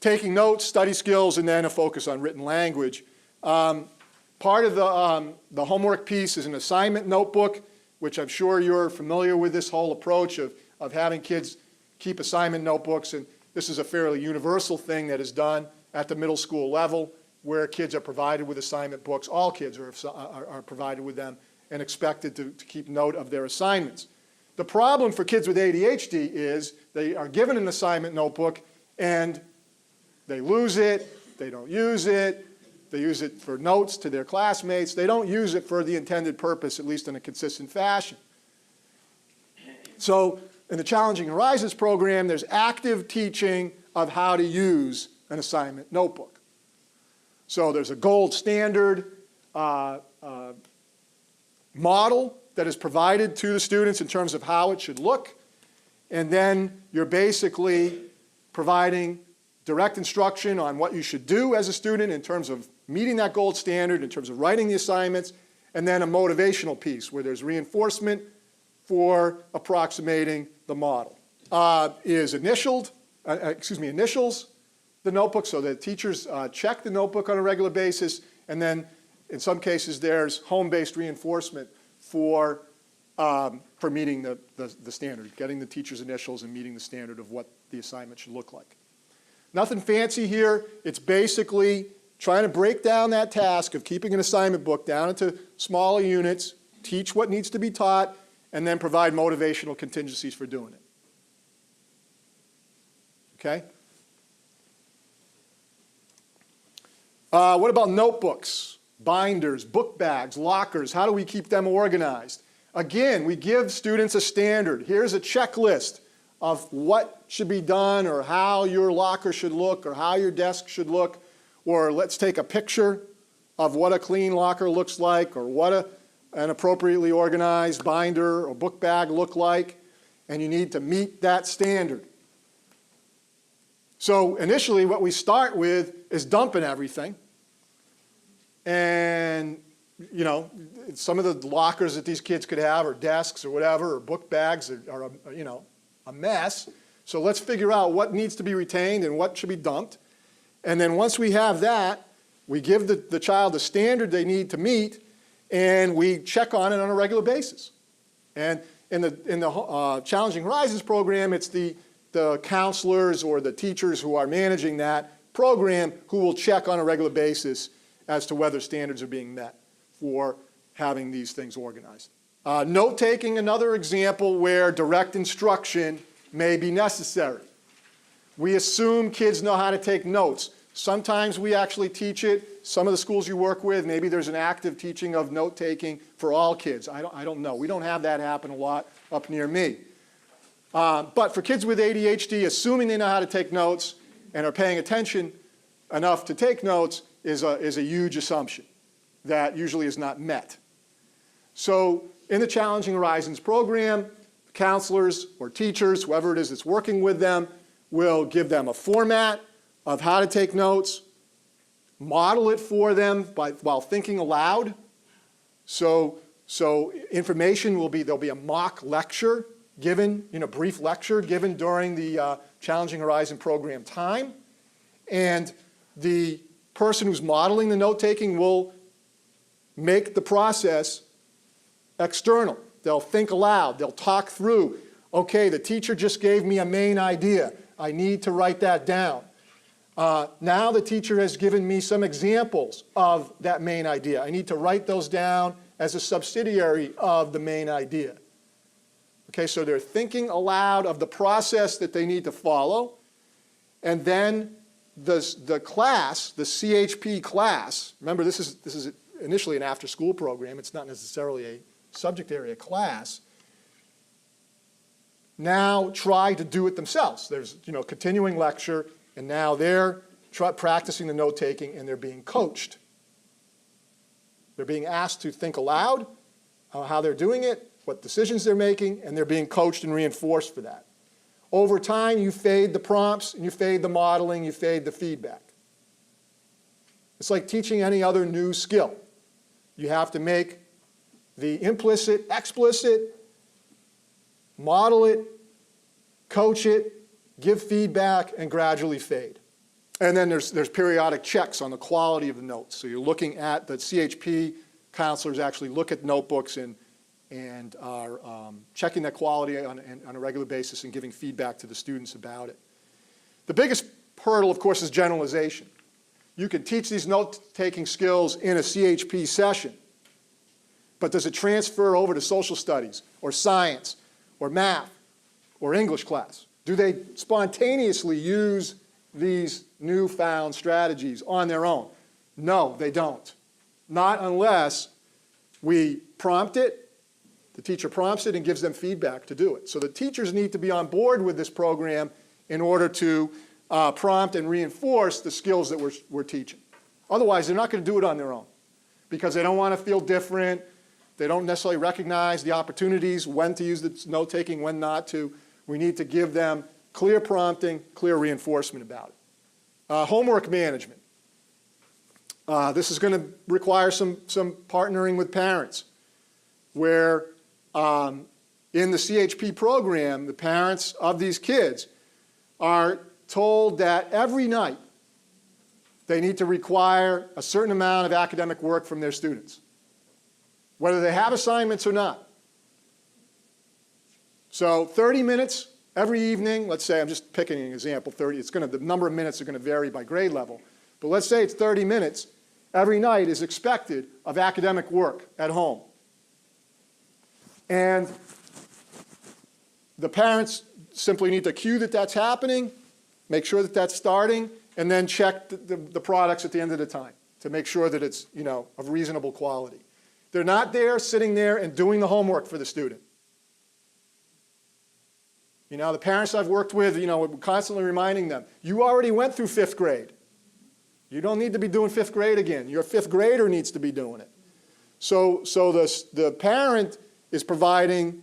taking notes, study skills, and then a focus on written language. Part of the homework piece is an assignment notebook, which I'm sure you're familiar with this whole approach of having kids keep assignment notebooks. And this is a fairly universal thing that is done at the middle school level, where kids are provided with assignment books. All kids are provided with them and expected to keep note of their assignments. The problem for kids with ADHD is they are given an assignment notebook and they lose it, they don't use it, they use it for notes to their classmates. They don't use it for the intended purpose, at least in a consistent fashion. So in the Challenging Horizons program, there's active teaching of how to use an assignment notebook. So there's a gold standard model that is provided to the students in terms of how it should look. And then you're basically providing direct instruction on what you should do as a student in terms of meeting that gold standard, in terms of writing the assignments, and then a motivational piece where there's reinforcement for approximating the model. Initials the notebook, so that teachers check the notebook on a regular basis, and then in some cases there's home-based reinforcement for meeting the standard, getting the teacher's initials and meeting the standard of what the assignment should look like. Nothing fancy here. It's basically trying to break down that task of keeping an assignment book down into smaller units, teach what needs to be taught, and then provide motivational contingencies for doing it. Okay? What about notebooks, binders, book bags, lockers? How do we keep them organized? Again, we give students a standard. Here's a checklist of what should be done, or how your locker should look, or how your desk should look, or let's take a picture of what a clean locker looks like, or what an appropriately organized binder or book bag look like, and you need to meet that standard. So initially what we start with is dumping everything. And, you know, some of the lockers that these kids could have, or desks or whatever, or book bags are you know, a mess. So let's figure out what needs to be retained and what should be dumped. And then once we have that, we give the child the standard they need to meet, and we check on it on a regular basis. And in the Challenging Horizons program, it's the counselors or the teachers who are managing that program who will check on a regular basis as to whether standards are being met for having these things organized. Note-taking, another example where direct instruction may be necessary. We assume kids know how to take notes. Sometimes we actually teach it. Some of the schools you work with, maybe there's an active teaching of note-taking for all kids. I don't know. We don't have that happen a lot up near me. But for kids with ADHD, assuming they know how to take notes and are paying attention enough to take notes is a huge assumption that usually is not met. So in the Challenging Horizons program, counselors or teachers, whoever it is that's working with them, will give them a format of how to take notes, model it for them while thinking aloud. So information will be, there'll be a mock lecture given, brief lecture given during the Challenging Horizon program time. And the person who's modeling the note-taking will make the process external. They'll think aloud. They'll talk through, okay, the teacher just gave me a main idea. I need to write that down. Now the teacher has given me some examples of that main idea. I need to write those down as a subsidiary of the main idea. Okay, so they're thinking aloud of the process that they need to follow. And then the class, the CHP class, remember this is initially an after-school program. It's not necessarily a subject area class. Now try to do it themselves. There's continuing lecture, and now they're practicing the note-taking, and they're being coached. They're being asked to think aloud, how they're doing it, what decisions they're making, and they're being coached and reinforced for that. Over time, you fade the prompts, and you fade the modeling, you fade the feedback. It's like teaching any other new skill. You have to make the implicit explicit, model it, coach it, give feedback, and gradually fade. And then there's periodic checks on the quality of the notes. So you're looking at the CHP counselors actually look at notebooks and are checking that quality on a regular basis and giving feedback to the students about it. The biggest hurdle, of course, is generalization. You can teach these note-taking skills in a CHP session, but does it transfer over to social studies or science or math or English class? Do they spontaneously use these newfound strategies on their own? No, they don't. Not unless we prompt it, the teacher prompts it and gives them feedback to do it. So the teachers need to be on board with this program in order to prompt and reinforce the skills that we're teaching. Otherwise, they're not going to do it on their own because they don't want to feel different. They don't necessarily recognize the opportunities, when to use the note-taking, when not to. We need to give them clear prompting, clear reinforcement about it. Homework management. This is going to require some partnering with parents, where in the CHP program, the parents of these kids are told that every night they need to require a certain amount of academic work from their students, whether they have assignments or not. So 30 minutes every evening, let's say, I'm just picking an example, 30, the number of minutes are going to vary by grade level, but let's say it's 30 minutes every night is expected of academic work at home. And the parents simply need to cue that that's happening, make sure that that's starting, and then check the products at the end of the time to make sure that it's, of reasonable quality. They're not there, sitting there and doing the homework for the student. The parents I've worked with, we're constantly reminding them, you already went through 5th grade. You don't need to be doing 5th grade again. Your 5th grader needs to be doing it. So the parent is providing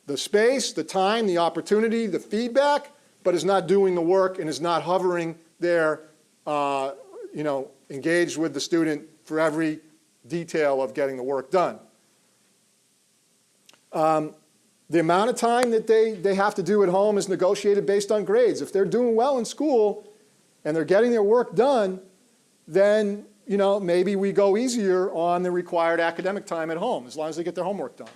the space, the time, the opportunity, the feedback, but is not doing the work and is not hovering there, engaged with the student for every detail of getting the work done. The amount of time that they have to do at home is negotiated based on grades. If they're doing well in school and they're getting their work done, then maybe we go easier on the required academic time at home, as long as they get their homework done.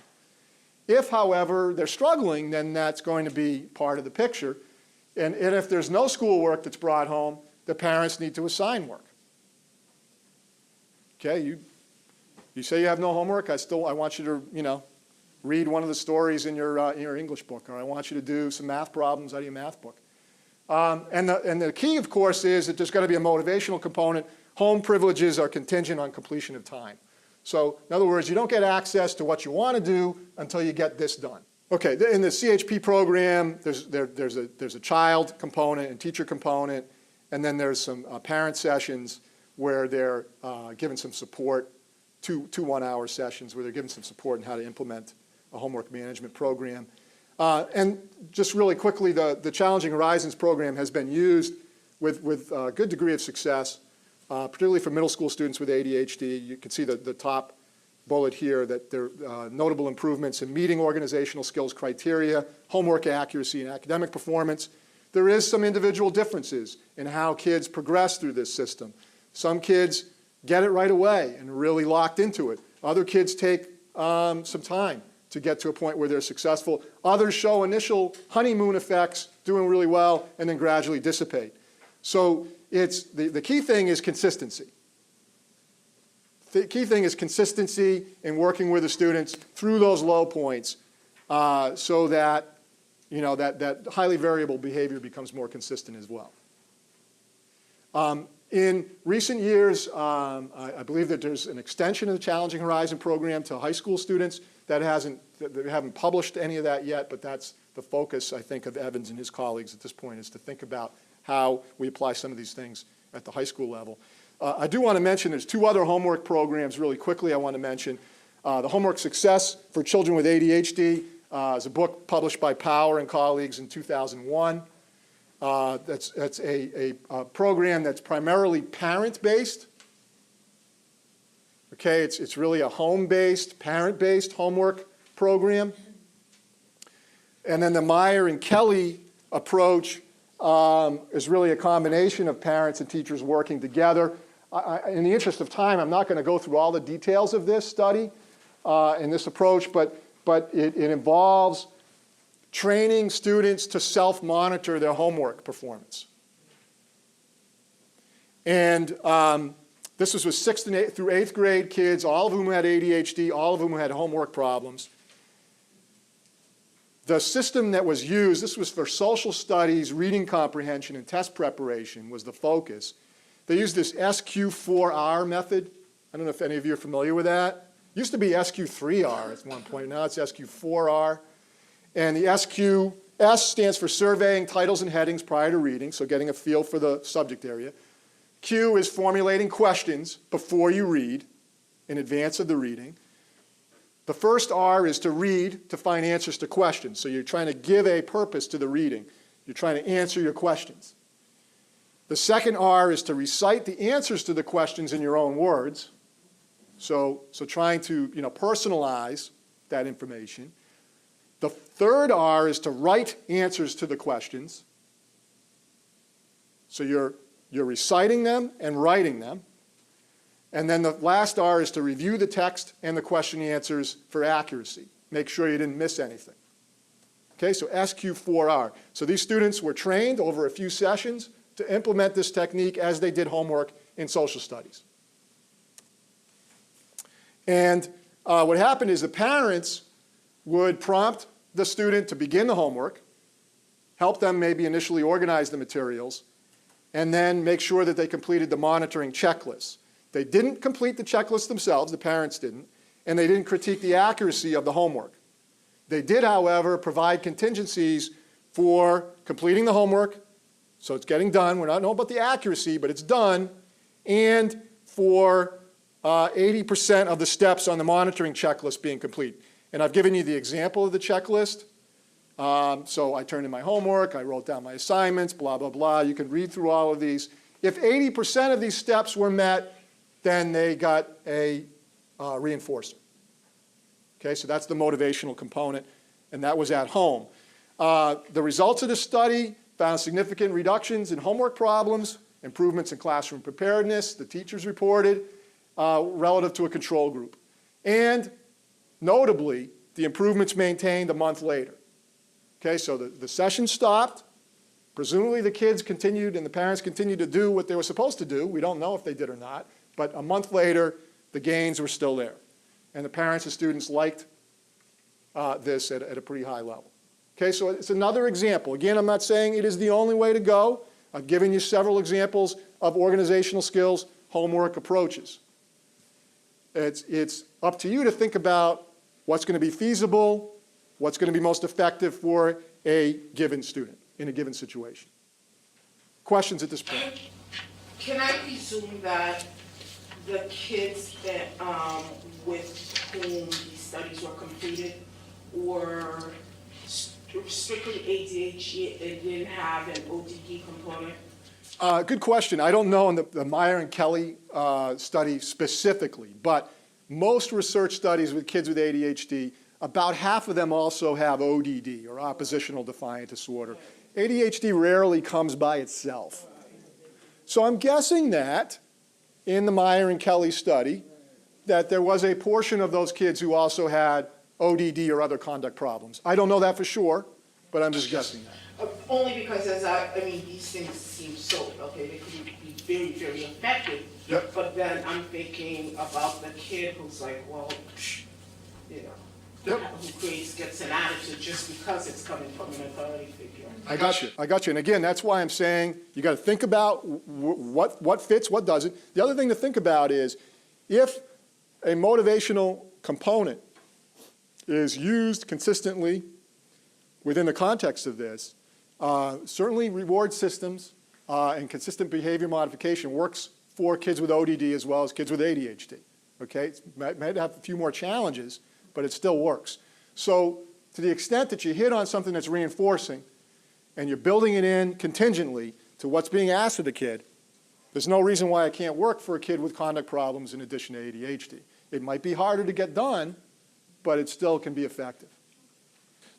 If, however, they're struggling, then that's going to be part of the picture. And if there's no schoolwork that's brought home, the parents need to assign work. Okay, you say you have no homework, I want you to, read one of the stories in your English book, or I want you to do some math problems out of your math book. And the key, of course, is that there's got to be a motivational component. Home privileges are contingent on completion of time. So, in other words, you don't get access to what you want to do until you get this done. Okay, in the CHP program, there's a child component and teacher component, and then there's some parent sessions where they're given some support, two 1-hour sessions where they're given some support on how to implement a homework management program. And just really quickly, the Challenging Horizons program has been used with a good degree of success, particularly for middle school students with ADHD. You can see the top bullet here that there are notable improvements in meeting organizational skills criteria, homework accuracy, and academic performance. There is some individual differences in how kids progress through this system. Some kids get it right away and really locked into it. Other kids take some time to get to a point where they're successful. Others show initial honeymoon effects, doing really well, and then gradually dissipate. So the key thing is consistency. The key thing is consistency in working with the students through those low points so that, that highly variable behavior becomes more consistent as well. In recent years, I believe that there's an extension of the Challenging Horizon program to high school students. They haven't published any of that yet, but that's the focus, I think, of Evans and his colleagues at this point, is to think about how we apply some of these things at the high school level. I do want to mention there's 2 other homework programs really quickly I want to mention. The Homework Success for Children with ADHD is a book published by Power and colleagues in 2001. That's a program that's primarily parent-based. Okay, it's really a home-based, parent-based homework program. And then the Meyer and Kelly approach is really a combination of parents and teachers working together. In the interest of time, I'm not going to go through all the details of this study and this approach, but it involves training students to self-monitor their homework performance. And this was with 6th through 8th grade kids, all of whom had ADHD, all of whom had homework problems. The system that was used, this was for social studies, reading comprehension, and test preparation was the focus. They used this SQ4R method. I don't know if any of you are familiar with that. It used to be SQ3R at one point. Now it's SQ4R. And the S stands for surveying titles and headings prior to reading, so getting a feel for the subject area. Q is formulating questions before you read, in advance of the reading. The first R is to read to find answers to questions. So you're trying to give a purpose to the reading. You're trying to answer your questions. The second R is to recite the answers to the questions in your own words. So trying to personalize that information. The third R is to write answers to the questions. So you're reciting them and writing them. And then the last R is to review the text and the question answers for accuracy. Make sure you didn't miss anything. Okay, so SQ4R. So these students were trained over a few sessions to implement this technique as they did homework in social studies. And what happened is the parents would prompt the student to begin the homework, help them maybe initially organize the materials, and then make sure that they completed the monitoring checklist. They didn't complete the checklist themselves, the parents didn't, and they didn't critique the accuracy of the homework. They did, however, provide contingencies for completing the homework, so it's getting done. We're not knowing about the accuracy, but it's done, and for 80% of the steps on the monitoring checklist being complete. And I've given you the example of the checklist. So I turned in my homework, I wrote down my assignments, blah, blah, blah. You can read through all of these. If 80% of these steps were met, then they got a reinforcer. Okay, so that's the motivational component, and that was at home. The results of this study found significant reductions in homework problems, improvements in classroom preparedness, the teachers reported, relative to a control group. And notably, the improvements maintained a month later. Okay, so the session stopped. Presumably the kids continued and the parents continued to do what they were supposed to do. We don't know if they did or not. But a month later, the gains were still there. And the parents and students liked this at a pretty high level. Okay, so it's another example. Again, I'm not saying it is the only way to go. I've given you several examples of organizational skills, homework approaches. It's up to you to think about what's going to be feasible, what's going to be most effective for a given student in a given situation. Questions at this point? Can I presume that the kids that with whom these studies were completed were strictly ADHD and didn't have an ODD component? Good question. I don't know in the Meyer and Kelly study specifically, but most research studies with kids with ADHD, about half of them also have ODD, or oppositional defiant disorder. ADHD rarely comes by itself. So I'm guessing that in the Meyer and Kelly study, that there was a portion of those kids who also had ODD or other conduct problems. I don't know that for sure, but I'm just guessing that. Only because these things seem so, okay, they could be very, very effective. Yep. But then I'm thinking about the kid who's like, well, you know, Yep. who gets an attitude just because it's coming from an authority figure. I got you. And again, that's why I'm saying you got to think about what fits, what doesn't. The other thing to think about is if a motivational component is used consistently within the context of this, certainly reward systems and consistent behavior modification works for kids with ODD as well as kids with ADHD. Okay, it might have a few more challenges, but it still works. So to the extent that you hit on something that's reinforcing and you're building it in contingently to what's being asked of the kid, there's no reason why it can't work for a kid with conduct problems in addition to ADHD. It might be harder to get done, but it still can be effective.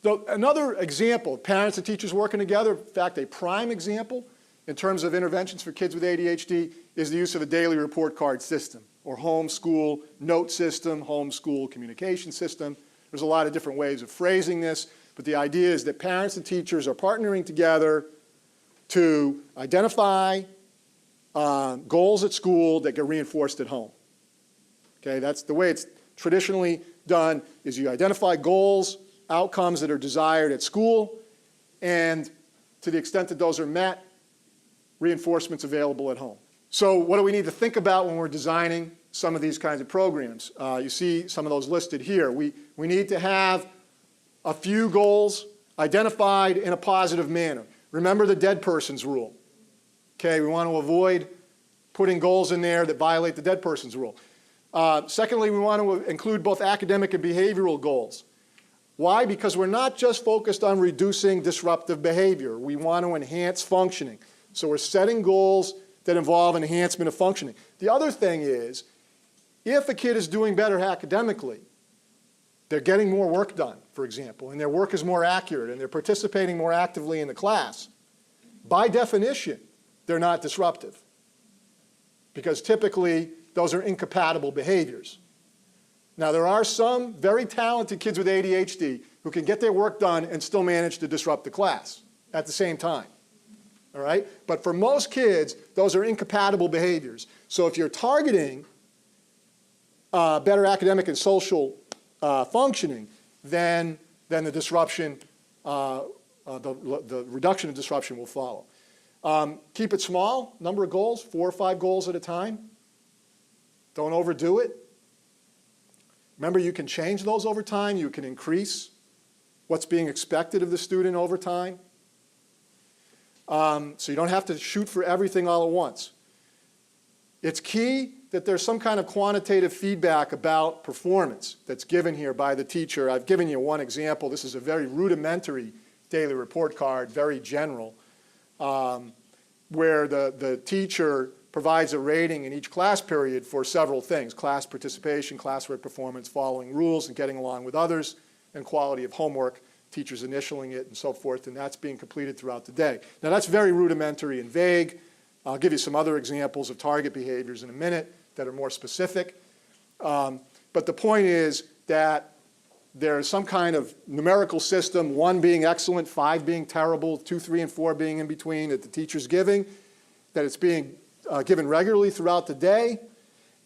So another example, parents and teachers working together, in fact, a prime example in terms of interventions for kids with ADHD is the use of a daily report card system or homeschool note system, homeschool communication system. There's a lot of different ways of phrasing this, but the idea is that parents and teachers are partnering together to identify goals at school that get reinforced at home. Okay, that's the way it's traditionally done, is you identify goals, outcomes that are desired at school, and to the extent that those are met, reinforcement's available at home. So what do we need to think about when we're designing some of these kinds of programs? You see some of those listed here. We need to have a few goals identified in a positive manner. Remember the dead person's rule. Okay, we want to avoid putting goals in there that violate the dead person's rule. Secondly, we want to include both academic and behavioral goals. Why? Because we're not just focused on reducing disruptive behavior. We want to enhance functioning. So we're setting goals that involve enhancement of functioning. The other thing is, if a kid is doing better academically, they're getting more work done, for example, and their work is more accurate, and they're participating more actively in the class, by definition, they're not disruptive. Because typically, those are incompatible behaviors. Now, there are some very talented kids with ADHD who can get their work done and still manage to disrupt the class at the same time. All right? But for most kids, those are incompatible behaviors. So if you're targeting better academic and social functioning, then the disruption, the reduction of disruption will follow. Keep it small, number of goals, 4 or 5 goals at a time. Don't overdo it. Remember, you can change those over time. You can increase what's being expected of the student over time. So you don't have to shoot for everything all at once. It's key that there's some kind of quantitative feedback about performance that's given here by the teacher. I've given you one example. This is a very rudimentary daily report card, very general, where the teacher provides a rating in each class period for several things: class participation, classwork performance, following rules and getting along with others, and quality of homework, teachers initialing it, and so forth, and that's being completed throughout the day. Now, that's very rudimentary and vague. I'll give you some other examples of target behaviors in a minute that are more specific. But the point is that there's some kind of numerical system, 1 being excellent, 5 being terrible, 2, 3, and 4 being in between, that the teacher's giving, that it's being given regularly throughout the day,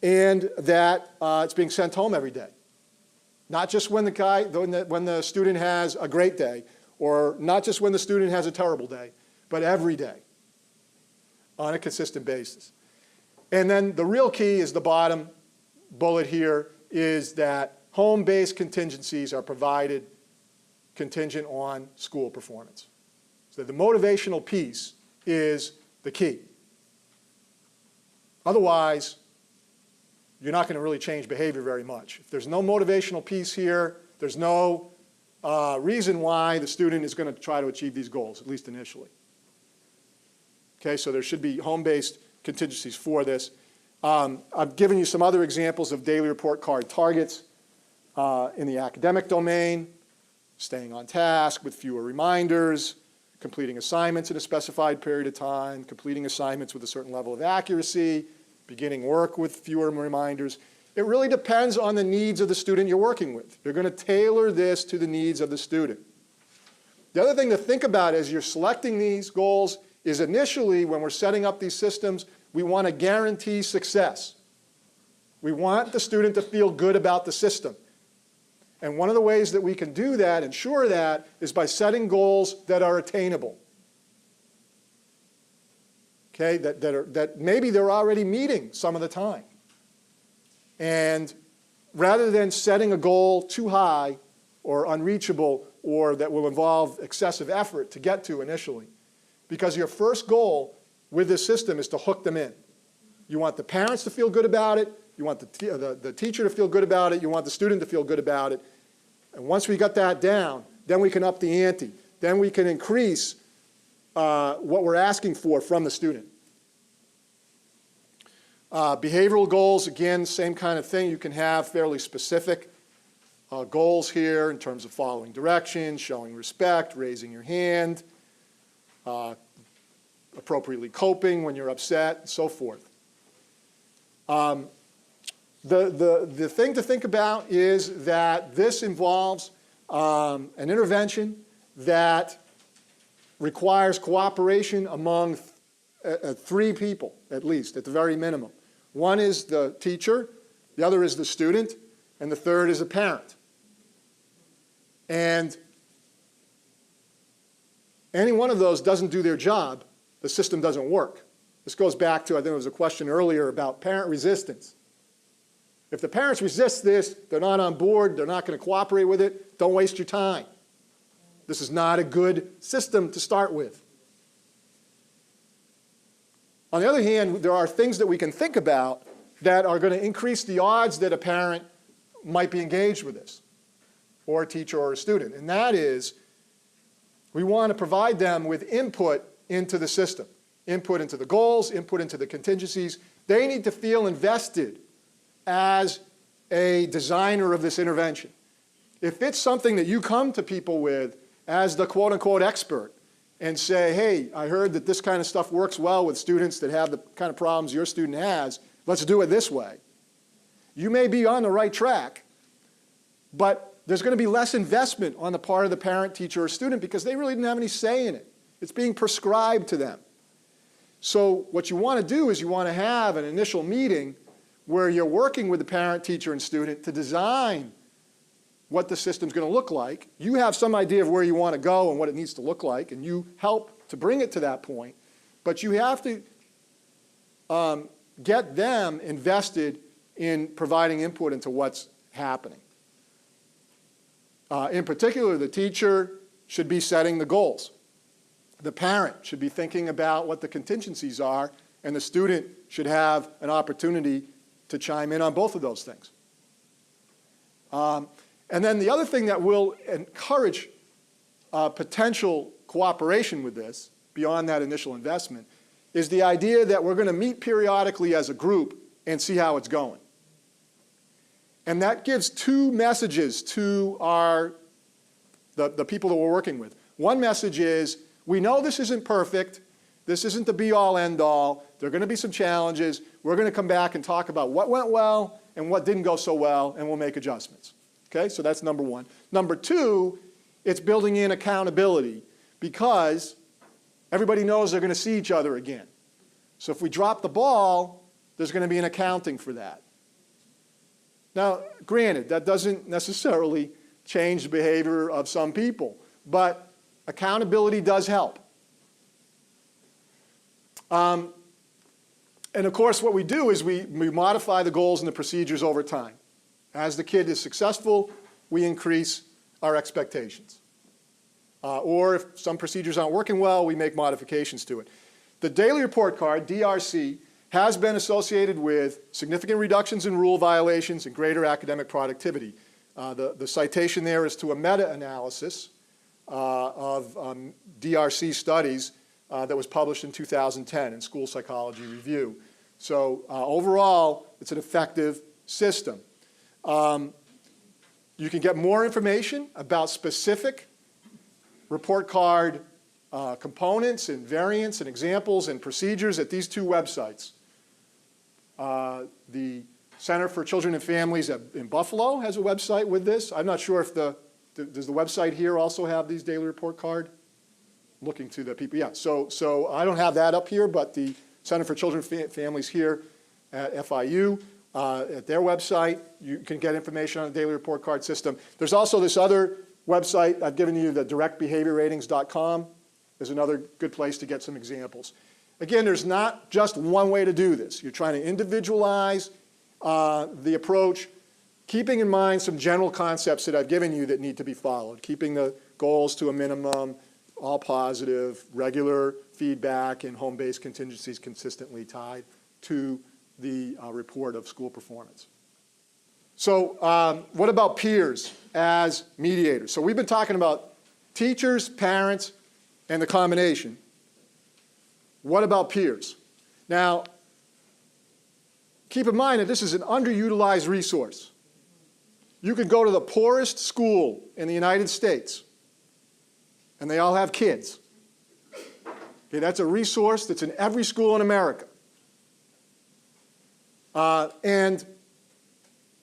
and that it's being sent home every day. Not just when the student has a great day, or not just when the student has a terrible day, but every day on a consistent basis. And then the real key is the bottom bullet here, is that home-based contingencies are provided contingent on school performance. So the motivational piece is the key. Otherwise, you're not going to really change behavior very much. If there's no motivational piece here, there's no reason why the student is going to try to achieve these goals, at least initially. Okay, so there should be home-based contingencies for this. I've given you some other examples of daily report card targets in the academic domain: staying on task with fewer reminders, completing assignments in a specified period of time, completing assignments with a certain level of accuracy, beginning work with fewer reminders. It really depends on the needs of the student you're working with. You're going to tailor this to the needs of the student. The other thing to think about as you're selecting these goals is, initially, when we're setting up these systems, we want to guarantee success. We want the student to feel good about the system. And one of the ways that we can do that, ensure that, is by setting goals that are attainable. Okay, that maybe they're already meeting some of the time. And rather than setting a goal too high or unreachable, or that will involve excessive effort to get to initially, because your first goal with this system is to hook them in. You want the parents to feel good about it. You want the teacher to feel good about it. You want the student to feel good about it. And once we got that down, then we can up the ante. Then we can increase what we're asking for from the student. Behavioral goals, again, same kind of thing. You can have fairly specific goals here in terms of following directions, showing respect, raising your hand, appropriately coping when you're upset, and so forth. The thing to think about is that this involves an intervention that requires cooperation among three people, at least, at the very minimum. One is the teacher, the other is the student, and the third is a parent. And any one of those doesn't do their job, the system doesn't work. This goes back to, I think there was a question earlier about parent resistance. If the parents resist this, they're not on board, they're not going to cooperate with it, don't waste your time. This is not a good system to start with. On the other hand, there are things that we can think about that are going to increase the odds that a parent might be engaged with this, or a teacher or a student. And that is, we want to provide them with input into the system. Input into the goals, input into the contingencies. They need to feel invested as a designer of this intervention. If it's something that you come to people with as the quote-unquote expert and say, hey, I heard that this kind of stuff works well with students that have the kind of problems your student has, let's do it this way. You may be on the right track, but there's going to be less investment on the part of the parent, teacher, or student because they really didn't have any say in it. It's being prescribed to them. So what you want to do is you want to have an initial meeting where you're working with the parent, teacher, and student to design what the system's going to look like. You have some idea of where you want to go and what it needs to look like, and you help to bring it to that point. But you have to get them invested in providing input into what's happening. In particular, the teacher should be setting the goals. The parent should be thinking about what the contingencies are, and the student should have an opportunity to chime in on both of those things. And then the other thing that will encourage potential cooperation with this, beyond that initial investment, is the idea that we're going to meet periodically as a group and see how it's going. And that gives two messages to the people that we're working with. One message is, we know this isn't perfect, this isn't the be-all, end-all, there are going to be some challenges, we're going to come back and talk about what went well and what didn't go so well, and we'll make adjustments. Okay, so that's number one. Number two, it's building in accountability because everybody knows they're going to see each other again. So if we drop the ball, there's going to be an accounting for that. Now, granted, that doesn't necessarily change the behavior of some people, but accountability does help. And of course, what we do is we modify the goals and the procedures over time. As the kid is successful, we increase our expectations. Or if some procedures aren't working well, we make modifications to it. The daily report card, DRC, has been associated with significant reductions in rule violations and greater academic productivity. The citation there is to a meta-analysis of DRC studies that was published in 2010 in School Psychology Review. So overall, it's an effective system. You can get more information about specific report card components and variants and examples and procedures at these two websites. The Center for Children and Families in Buffalo has a website with this. I'm not sure if does the website here also have these daily report card? Looking to the people, yeah. So I don't have that up here, but the Center for Children and Families here at FIU, at their website, you can get information on the daily report card system. There's also this other website I've given you, the directbehaviorratings.com is another good place to get some examples. Again, there's not just one way to do this. You're trying to individualize the approach, keeping in mind some general concepts that I've given you that need to be followed, keeping the goals to a minimum, all positive, regular feedback, and home-based contingencies consistently tied to the report of school performance. So what about peers as mediators? So we've been talking about teachers, parents, and the combination. What about peers? Now, keep in mind that this is an underutilized resource. You can go to the poorest school in the United States, and they all have kids. Okay, that's a resource that's in every school in America. And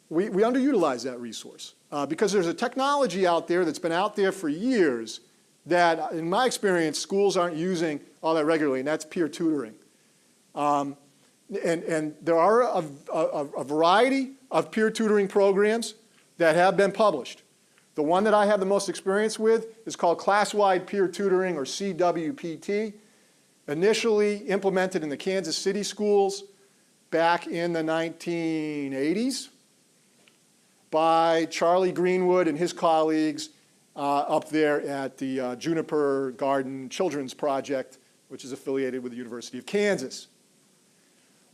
we underutilize that resource because there's a technology out there that's been out there for years that, in my experience, schools aren't using all that regularly, and that's peer tutoring. And there are a variety of peer tutoring programs that have been published. The one that I have the most experience with is called Class-Wide Peer Tutoring, or CWPT, initially implemented in the Kansas City schools back in the 1980s by Charlie Greenwood and his colleagues up there at the Juniper Garden Children's Project, which is affiliated with the University of Kansas.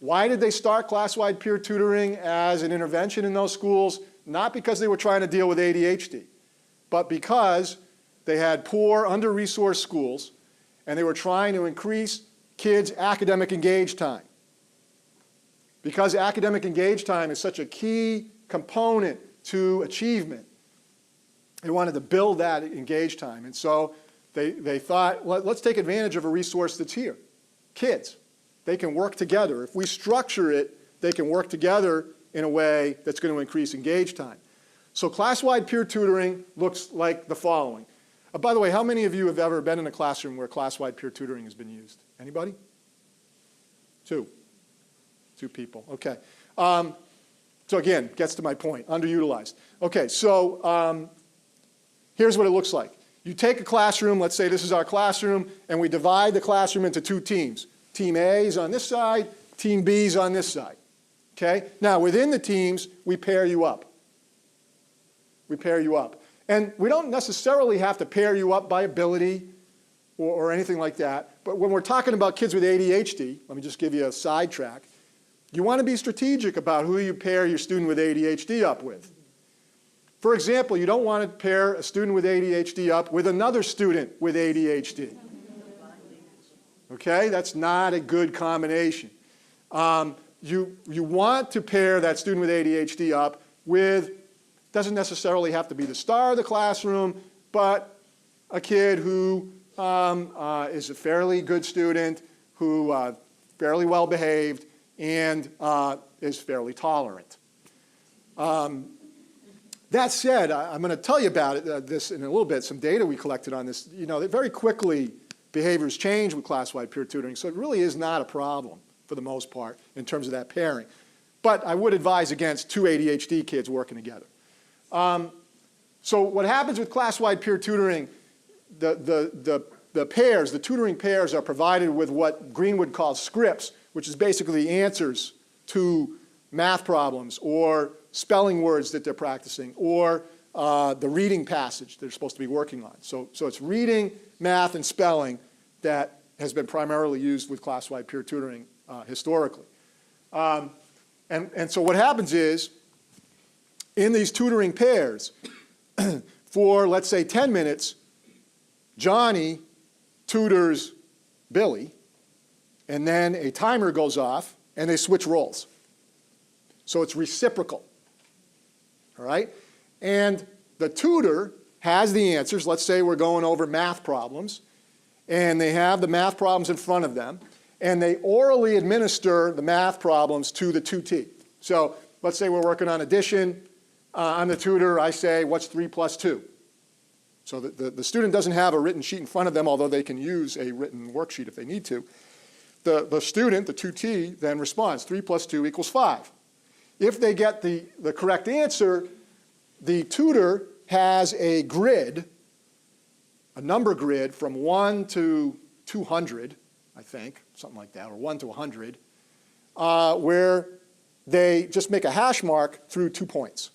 Why did they start class-wide peer tutoring as an intervention in those schools? Not because they were trying to deal with ADHD, but because they had poor, under-resourced schools, and they were trying to increase kids' academic engaged time. Because academic engaged time is such a key component to achievement, they wanted to build that engaged time. And so they thought, well, let's take advantage of a resource that's here. Kids. They can work together. If we structure it, they can work together in a way that's going to increase engaged time. So class-wide peer tutoring looks like the following. By the way, how many of you have ever been in a classroom where class-wide peer tutoring has been used? Anybody? Two people. Okay. So again, gets to my point, underutilized. Okay, so here's what it looks like. You take a classroom, let's say this is our classroom, and we divide the classroom into two teams. Team A is on this side, Team B is on this side. Okay? Now, within the teams, we pair you up. We pair you up. And we don't necessarily have to pair you up by ability or anything like that. But when we're talking about kids with ADHD, let me just give you a sidetrack. You want to be strategic about who you pair your student with ADHD up with. For example, you don't want to pair a student with ADHD up with another student with ADHD. Okay? That's not a good combination. You want to pair that student with ADHD up with, doesn't necessarily have to be the star of the classroom, but a kid who is a fairly good student, who fairly well behaved, and is fairly tolerant. That said, I'm going to tell you about this in a little bit, some data we collected on this. You know, that very quickly behaviors change with class-wide peer tutoring, so it really is not a problem for the most part in terms of that pairing. But I would advise against two ADHD kids working together. So what happens with class-wide peer tutoring, the pairs, the tutoring pairs are provided with what Greenwood calls scripts, which is basically answers to math problems or spelling words that they're practicing or the reading passage they're supposed to be working on. So it's reading, math, and spelling that has been primarily used with class-wide peer tutoring historically. And so what happens is, in these tutoring pairs, for let's say 10 minutes, Johnny tutors Billy, and then a timer goes off, and they switch roles. So it's reciprocal, all right? And the tutor has the answers. Let's say we're going over math problems, and they have the math problems in front of them, and they orally administer the math problems to the tutee. So let's say we're working on addition. I'm the tutor. I say, what's 3 plus 2? So the student doesn't have a written sheet in front of them, although they can use a written worksheet if they need to. The student, the tutee, then responds, 3 plus 2 equals 5. If they get the correct answer, the tutor has a grid, a number grid from 1 to 200, I think, something like that, or 1 to 100, where they just make a hash mark through 2 points.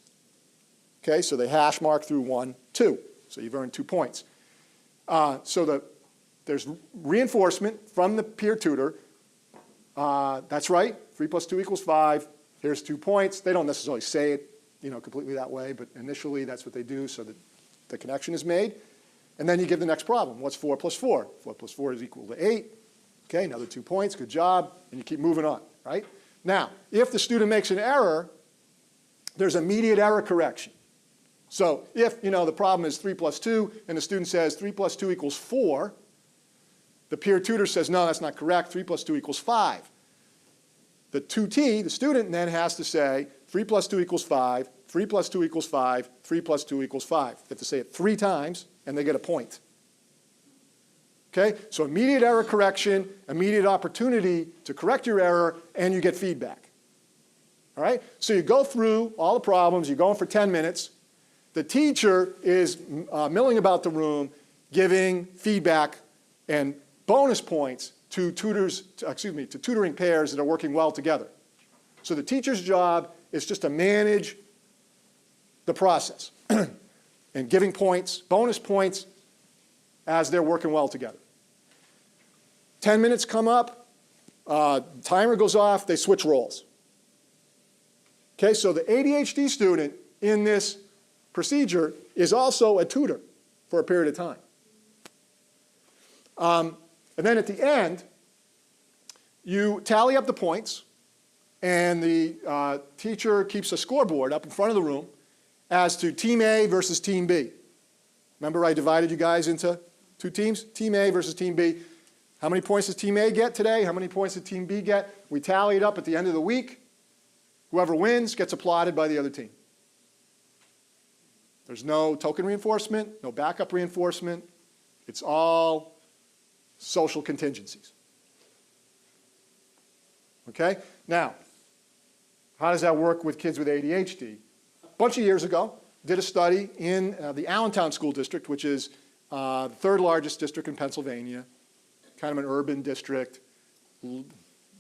Okay, so they hash mark through 1, 2. So you've earned 2 points. So there's reinforcement from the peer tutor. That's right, 3 plus 2 equals 5. Here's 2 points. They don't necessarily say it, completely that way, but initially that's what they do so that the connection is made. And then you give the next problem. What's 4 plus 4? 4 plus 4 is equal to 8. Okay, another 2 points. Good job. And you keep moving on, right? Now, if the student makes an error, there's immediate error correction. So if, the problem is 3 plus 2, and the student says 3 plus 2 equals 4, the peer tutor says, no, that's not correct, 3 plus 2 equals 5. The tutee, the student, then has to say 3 plus 2 equals 5, 3 plus 2 equals 5, 3 plus 2 equals 5. They have to say it 3 times, and they get a point. Okay? So immediate error correction, immediate opportunity to correct your error, and you get feedback. All right? So you go through all the problems, you're going for 10 minutes. The teacher is milling about the room, giving feedback and bonus points to tutoring pairs that are working well together. So the teacher's job is just to manage the process and giving points, bonus points, as they're working well together. 10 minutes come up, timer goes off, they switch roles. Okay, so the ADHD student in this procedure is also a tutor for a period of time. And then at the end, you tally up the points, and the teacher keeps a scoreboard up in front of the room as to Team A versus Team B. Remember I divided you guys into 2 teams? Team A versus Team B. How many points does Team A get today? How many points did Team B get? We tally it up at the end of the week. Whoever wins gets applauded by the other team. There's no token reinforcement, no backup reinforcement. It's all social contingencies. Okay? Now, how does that work with kids with ADHD? A bunch of years ago, did a study in the Allentown School District, which is the 3rd largest district in Pennsylvania, kind of an urban district,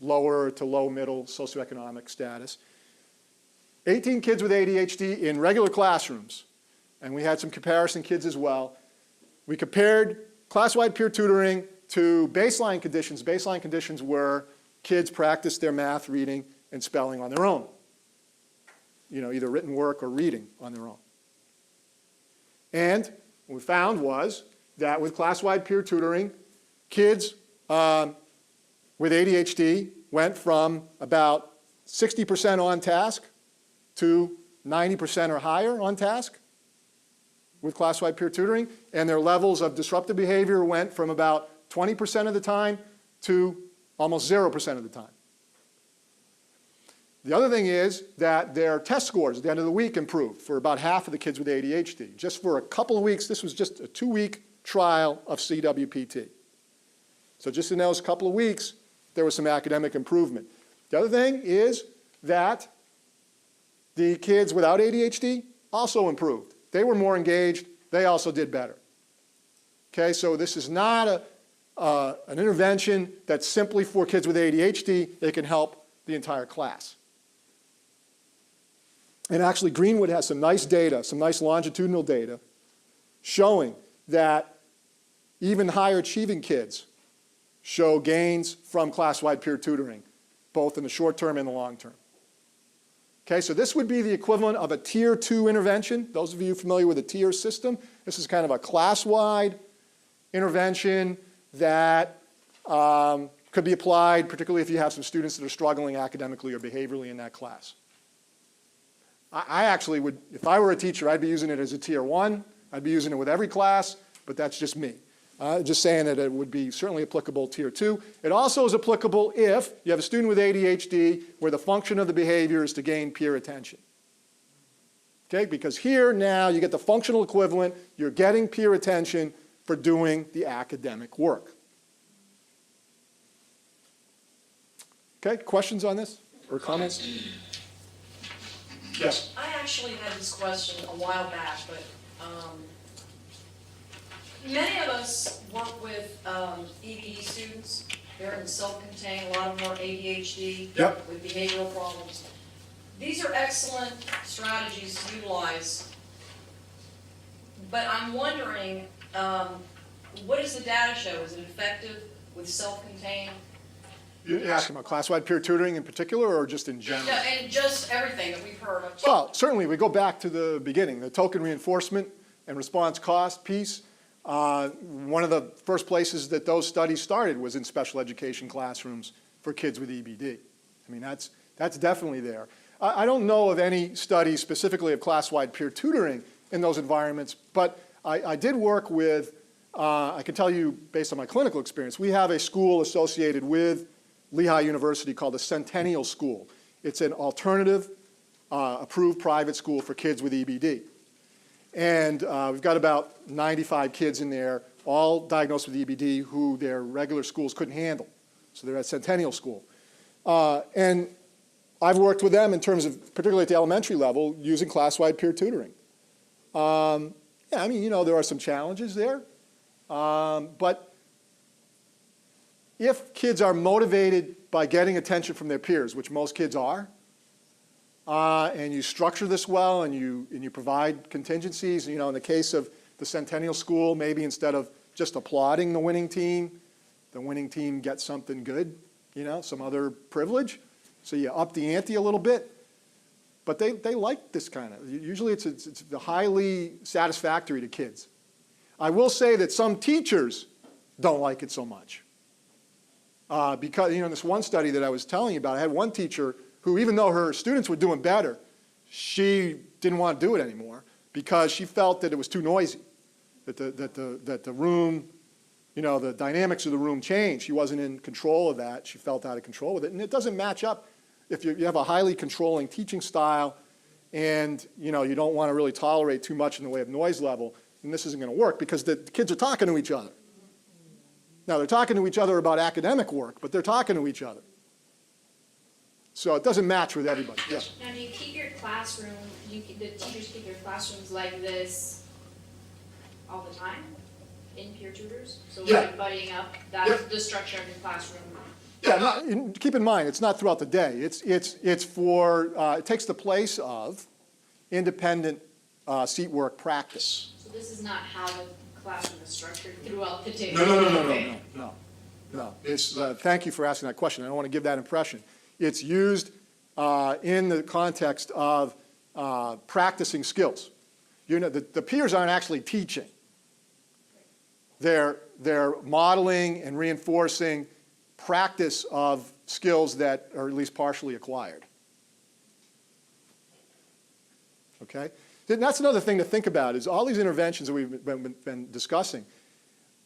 lower to low middle socioeconomic status. 18 kids with ADHD in regular classrooms, and we had some comparison kids as well. We compared class-wide peer tutoring to baseline conditions. Baseline conditions were kids practiced their math, reading, and spelling on their own. Either written work or reading on their own. And what we found was that with class-wide peer tutoring, kids with ADHD went from about 60% on task to 90% or higher on task with class-wide peer tutoring, and their levels of disruptive behavior went from about 20% of the time to almost 0% of the time. The other thing is that their test scores at the end of the week improved for about half of the kids with ADHD. Just for a couple of weeks, this was just a 2-week trial of CWPT. So just in those couple of weeks, there was some academic improvement. The other thing is that the kids without ADHD also improved. They were more engaged. They also did better. Okay, so this is not an intervention that's simply for kids with ADHD. They can help the entire class. And actually, Greenwood has some nice data, some nice longitudinal data, showing that even higher achieving kids show gains from class-wide peer tutoring, both in the short term and the long term. Okay, so this would be the equivalent of a Tier 2 intervention. Those of you familiar with the tier system, this is kind of a class-wide intervention that could be applied, particularly if you have some students that are struggling academically or behaviorally in that class. I actually would, if I were a teacher, I'd be using it as a Tier 1. I'd be using it with every class, but that's just me. Just saying that it would be certainly applicable Tier 2. It also is applicable if you have a student with ADHD where the function of the behavior is to gain peer attention. Okay, because here now you get the functional equivalent. You're getting peer attention for doing the academic work. Okay, questions on this or comments? Yes. I actually had this question a while back, but many of us work with EBD students. They're in self-contained, a lot of them are ADHD with behavioral problems. These are excellent strategies to utilize, but I'm wondering, what does the data show? Is it effective with self-contained? You're asking about class-wide peer tutoring in particular or just in general? No, and just everything that we've heard of. Well, certainly we go back to the beginning, the token reinforcement and response cost piece. One of the first places that those studies started was in special education classrooms for kids with EBD. I mean, that's definitely there. I don't know of any studies specifically of class-wide peer tutoring in those environments. But I did work with, I can tell you based on my clinical experience, we have a school associated with Lehigh University called the Centennial School. It's an alternative approved private school for kids with EBD. And we've got about 95 kids in there, all diagnosed with EBD, who their regular schools couldn't handle. So they're at Centennial School. And I've worked with them in terms of, particularly at the elementary level, using class-wide peer tutoring. Yeah, I mean, you know, there are some challenges there. But if kids are motivated by getting attention from their peers, which most kids are, and you structure this well and you provide contingencies, you know, in the case of the Centennial School, maybe instead of just applauding the winning team gets something good, you know, some other privilege. So you up the ante a little bit. But they like this kind of, usually it's highly satisfactory to kids. I will say that some teachers don't like it so much. Because, you know, in this one study that I was telling you about, I had one teacher who, even though her students were doing better, she didn't want to do it anymore because she felt that it was too noisy, that the room, you know, the dynamics of the room changed. She wasn't in control of that. She felt out of control with it. And it doesn't match up if you have a highly controlling teaching style and, you know, you don't want to really tolerate too much in the way of noise level, then this isn't going to work because the kids are talking to each other. Now, they're talking to each other about academic work, but they're talking to each other. So it doesn't match with everybody. Yes? Now, do you keep your classroom, the teachers keep your classrooms like this all the time in peer tutors? So Yeah. like buddying up, that's the structure of your classroom? Yeah, keep in mind, it's not throughout the day. It's for, it takes the place of independent seat work practice. So this is not how the classroom is structured throughout the day? No. It's, thank you for asking that question. I don't want to give that impression. It's used in the context of practicing skills. You know, the peers aren't actually teaching. They're modeling and reinforcing practice of skills that are at least partially acquired. Okay? And that's another thing to think about is all these interventions that we've been discussing,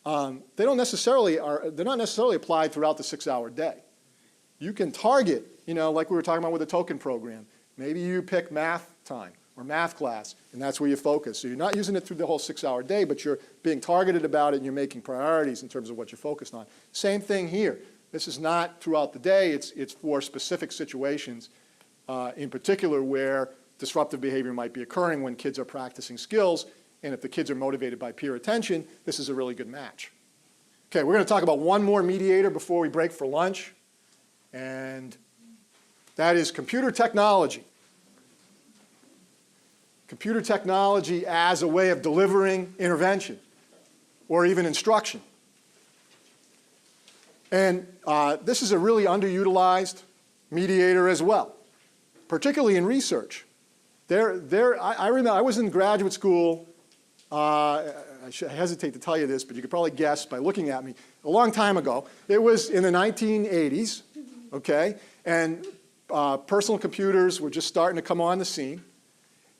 they're not necessarily applied throughout the 6-hour day. You can target, you know, like we were talking about with the token program. Maybe you pick math time or math class, and that's where you focus. So you're not using it through the whole 6-hour day, but you're being targeted about it and you're making priorities in terms of what you're focused on. Same thing here. This is not throughout the day. It's for specific situations, in particular where disruptive behavior might be occurring when kids are practicing skills, and if the kids are motivated by peer attention, this is a really good match. Okay, we're going to talk about one more mediator before we break for lunch, and that is computer technology. Computer technology as a way of delivering intervention or even instruction. And this is a really underutilized mediator as well, particularly in research. I remember I was in graduate school, I hesitate to tell you this, but you could probably guess by looking at me, a long time ago. It was in the 1980s, okay? And personal computers were just starting to come on the scene.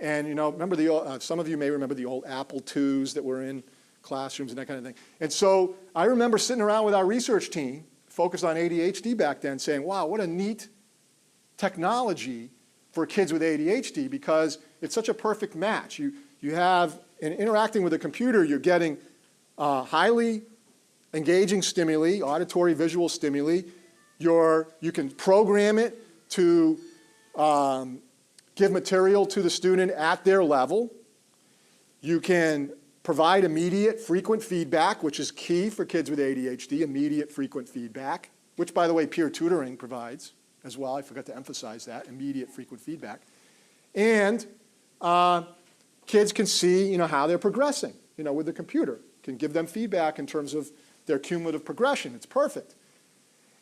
And, you know, remember some of you may remember the old Apple IIs that were in classrooms and that kind of thing. And so I remember sitting around with our research team, focused on ADHD back then, saying, wow, what a neat technology for kids with ADHD because it's such a perfect match. You have, in interacting with a computer, you're getting highly engaging stimuli, auditory, visual stimuli. You can program it to give material to the student at their level. You can provide immediate, frequent feedback, which is key for kids with ADHD, immediate, frequent feedback, which, by the way, peer tutoring provides as well. I forgot to emphasize that, immediate, frequent feedback. And kids can see, you know, how they're progressing, you know, with the computer. Can give them feedback in terms of their cumulative progression. It's perfect.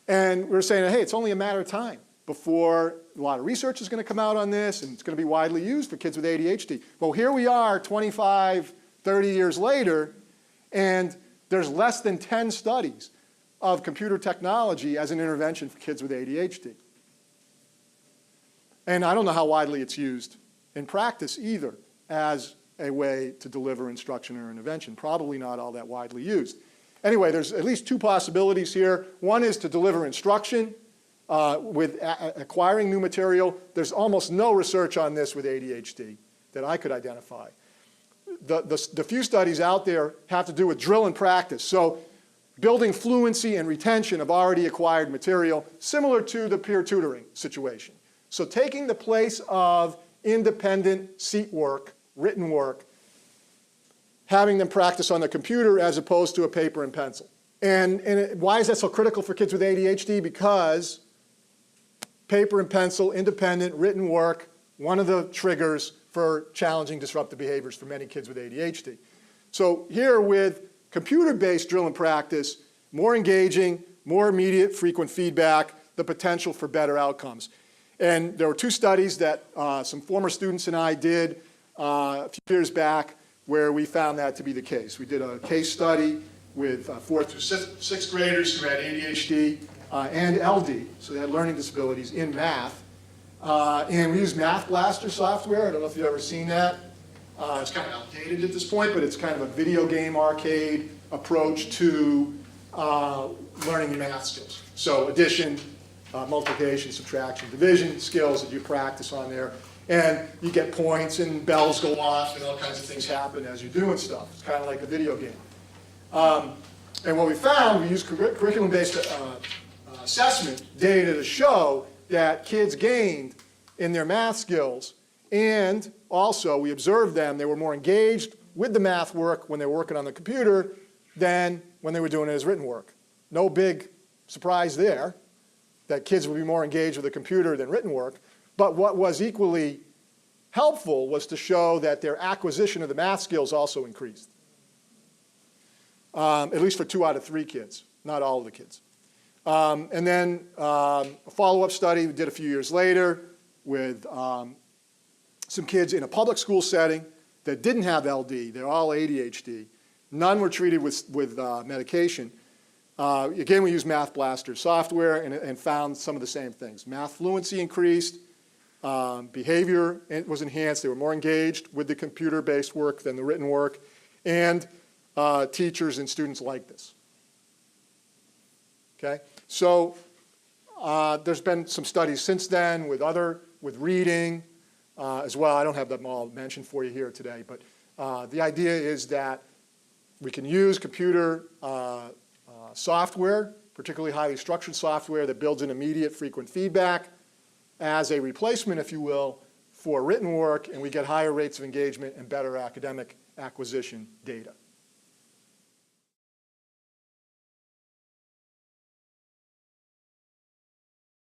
And we're saying, hey, it's only a matter of time before a lot of research is going to come out on this, and it's going to be widely used for kids with ADHD. Well, here we are 25, 30 years later, and there's less than 10 studies of computer technology as an intervention for kids with ADHD. And I don't know how widely it's used in practice either as a way to deliver instruction or intervention. Probably not all that widely used. Anyway, there's at least two possibilities here. One is to deliver instruction with acquiring new material. There's almost no research on this with ADHD that I could identify. The few studies out there have to do with drill and practice. So building fluency and retention of already acquired material, similar to the peer tutoring situation. So taking the place of independent seat work, written work, having them practice on the computer as opposed to a paper and pencil. And why is that so critical for kids with ADHD? Because paper and pencil, independent, written work, one of the triggers for challenging disruptive behaviors for many kids with ADHD. So here with computer-based drill and practice, more engaging, more immediate, frequent feedback, the potential for better outcomes. And there were two studies that some former students and I did a few years back where we found that to be the case. We did a case study with 4th through 6th graders who had ADHD and LD, so they had learning disabilities in math. And we used Math Blaster software. I don't know if you've ever seen that. It's kind of outdated at this point, but it's kind of a video game arcade approach to learning math skills. So addition, multiplication, subtraction, division skills that you practice on there. And you get points and bells go off and all kinds of things happen as you're doing stuff. It's kind of like a video game. And what we found, we used curriculum-based assessment data to show that kids gained in their math skills, and also we observed them, they were more engaged with the math work when they were working on the computer than when they were doing it as written work. No big surprise there that kids would be more engaged with the computer than written work, but what was equally helpful was to show that their acquisition of the math skills also increased. At least for 2 out of 3 kids, not all of the kids. And then a follow-up study we did a few years later with some kids in a public school setting that didn't have LD. They're all ADHD. None were treated with medication. Again, we used Math Blaster software and found some of the same things. Math fluency increased. Behavior was enhanced. They were more engaged with the computer-based work than the written work. And teachers and students liked this. Okay? So there's been some studies since then with reading as well. I don't have them all mentioned for you here today, but the idea is that we can use computer software, particularly highly structured software that builds in immediate frequent feedback as a replacement, if you will, for written work, and we get higher rates of engagement and better academic acquisition data.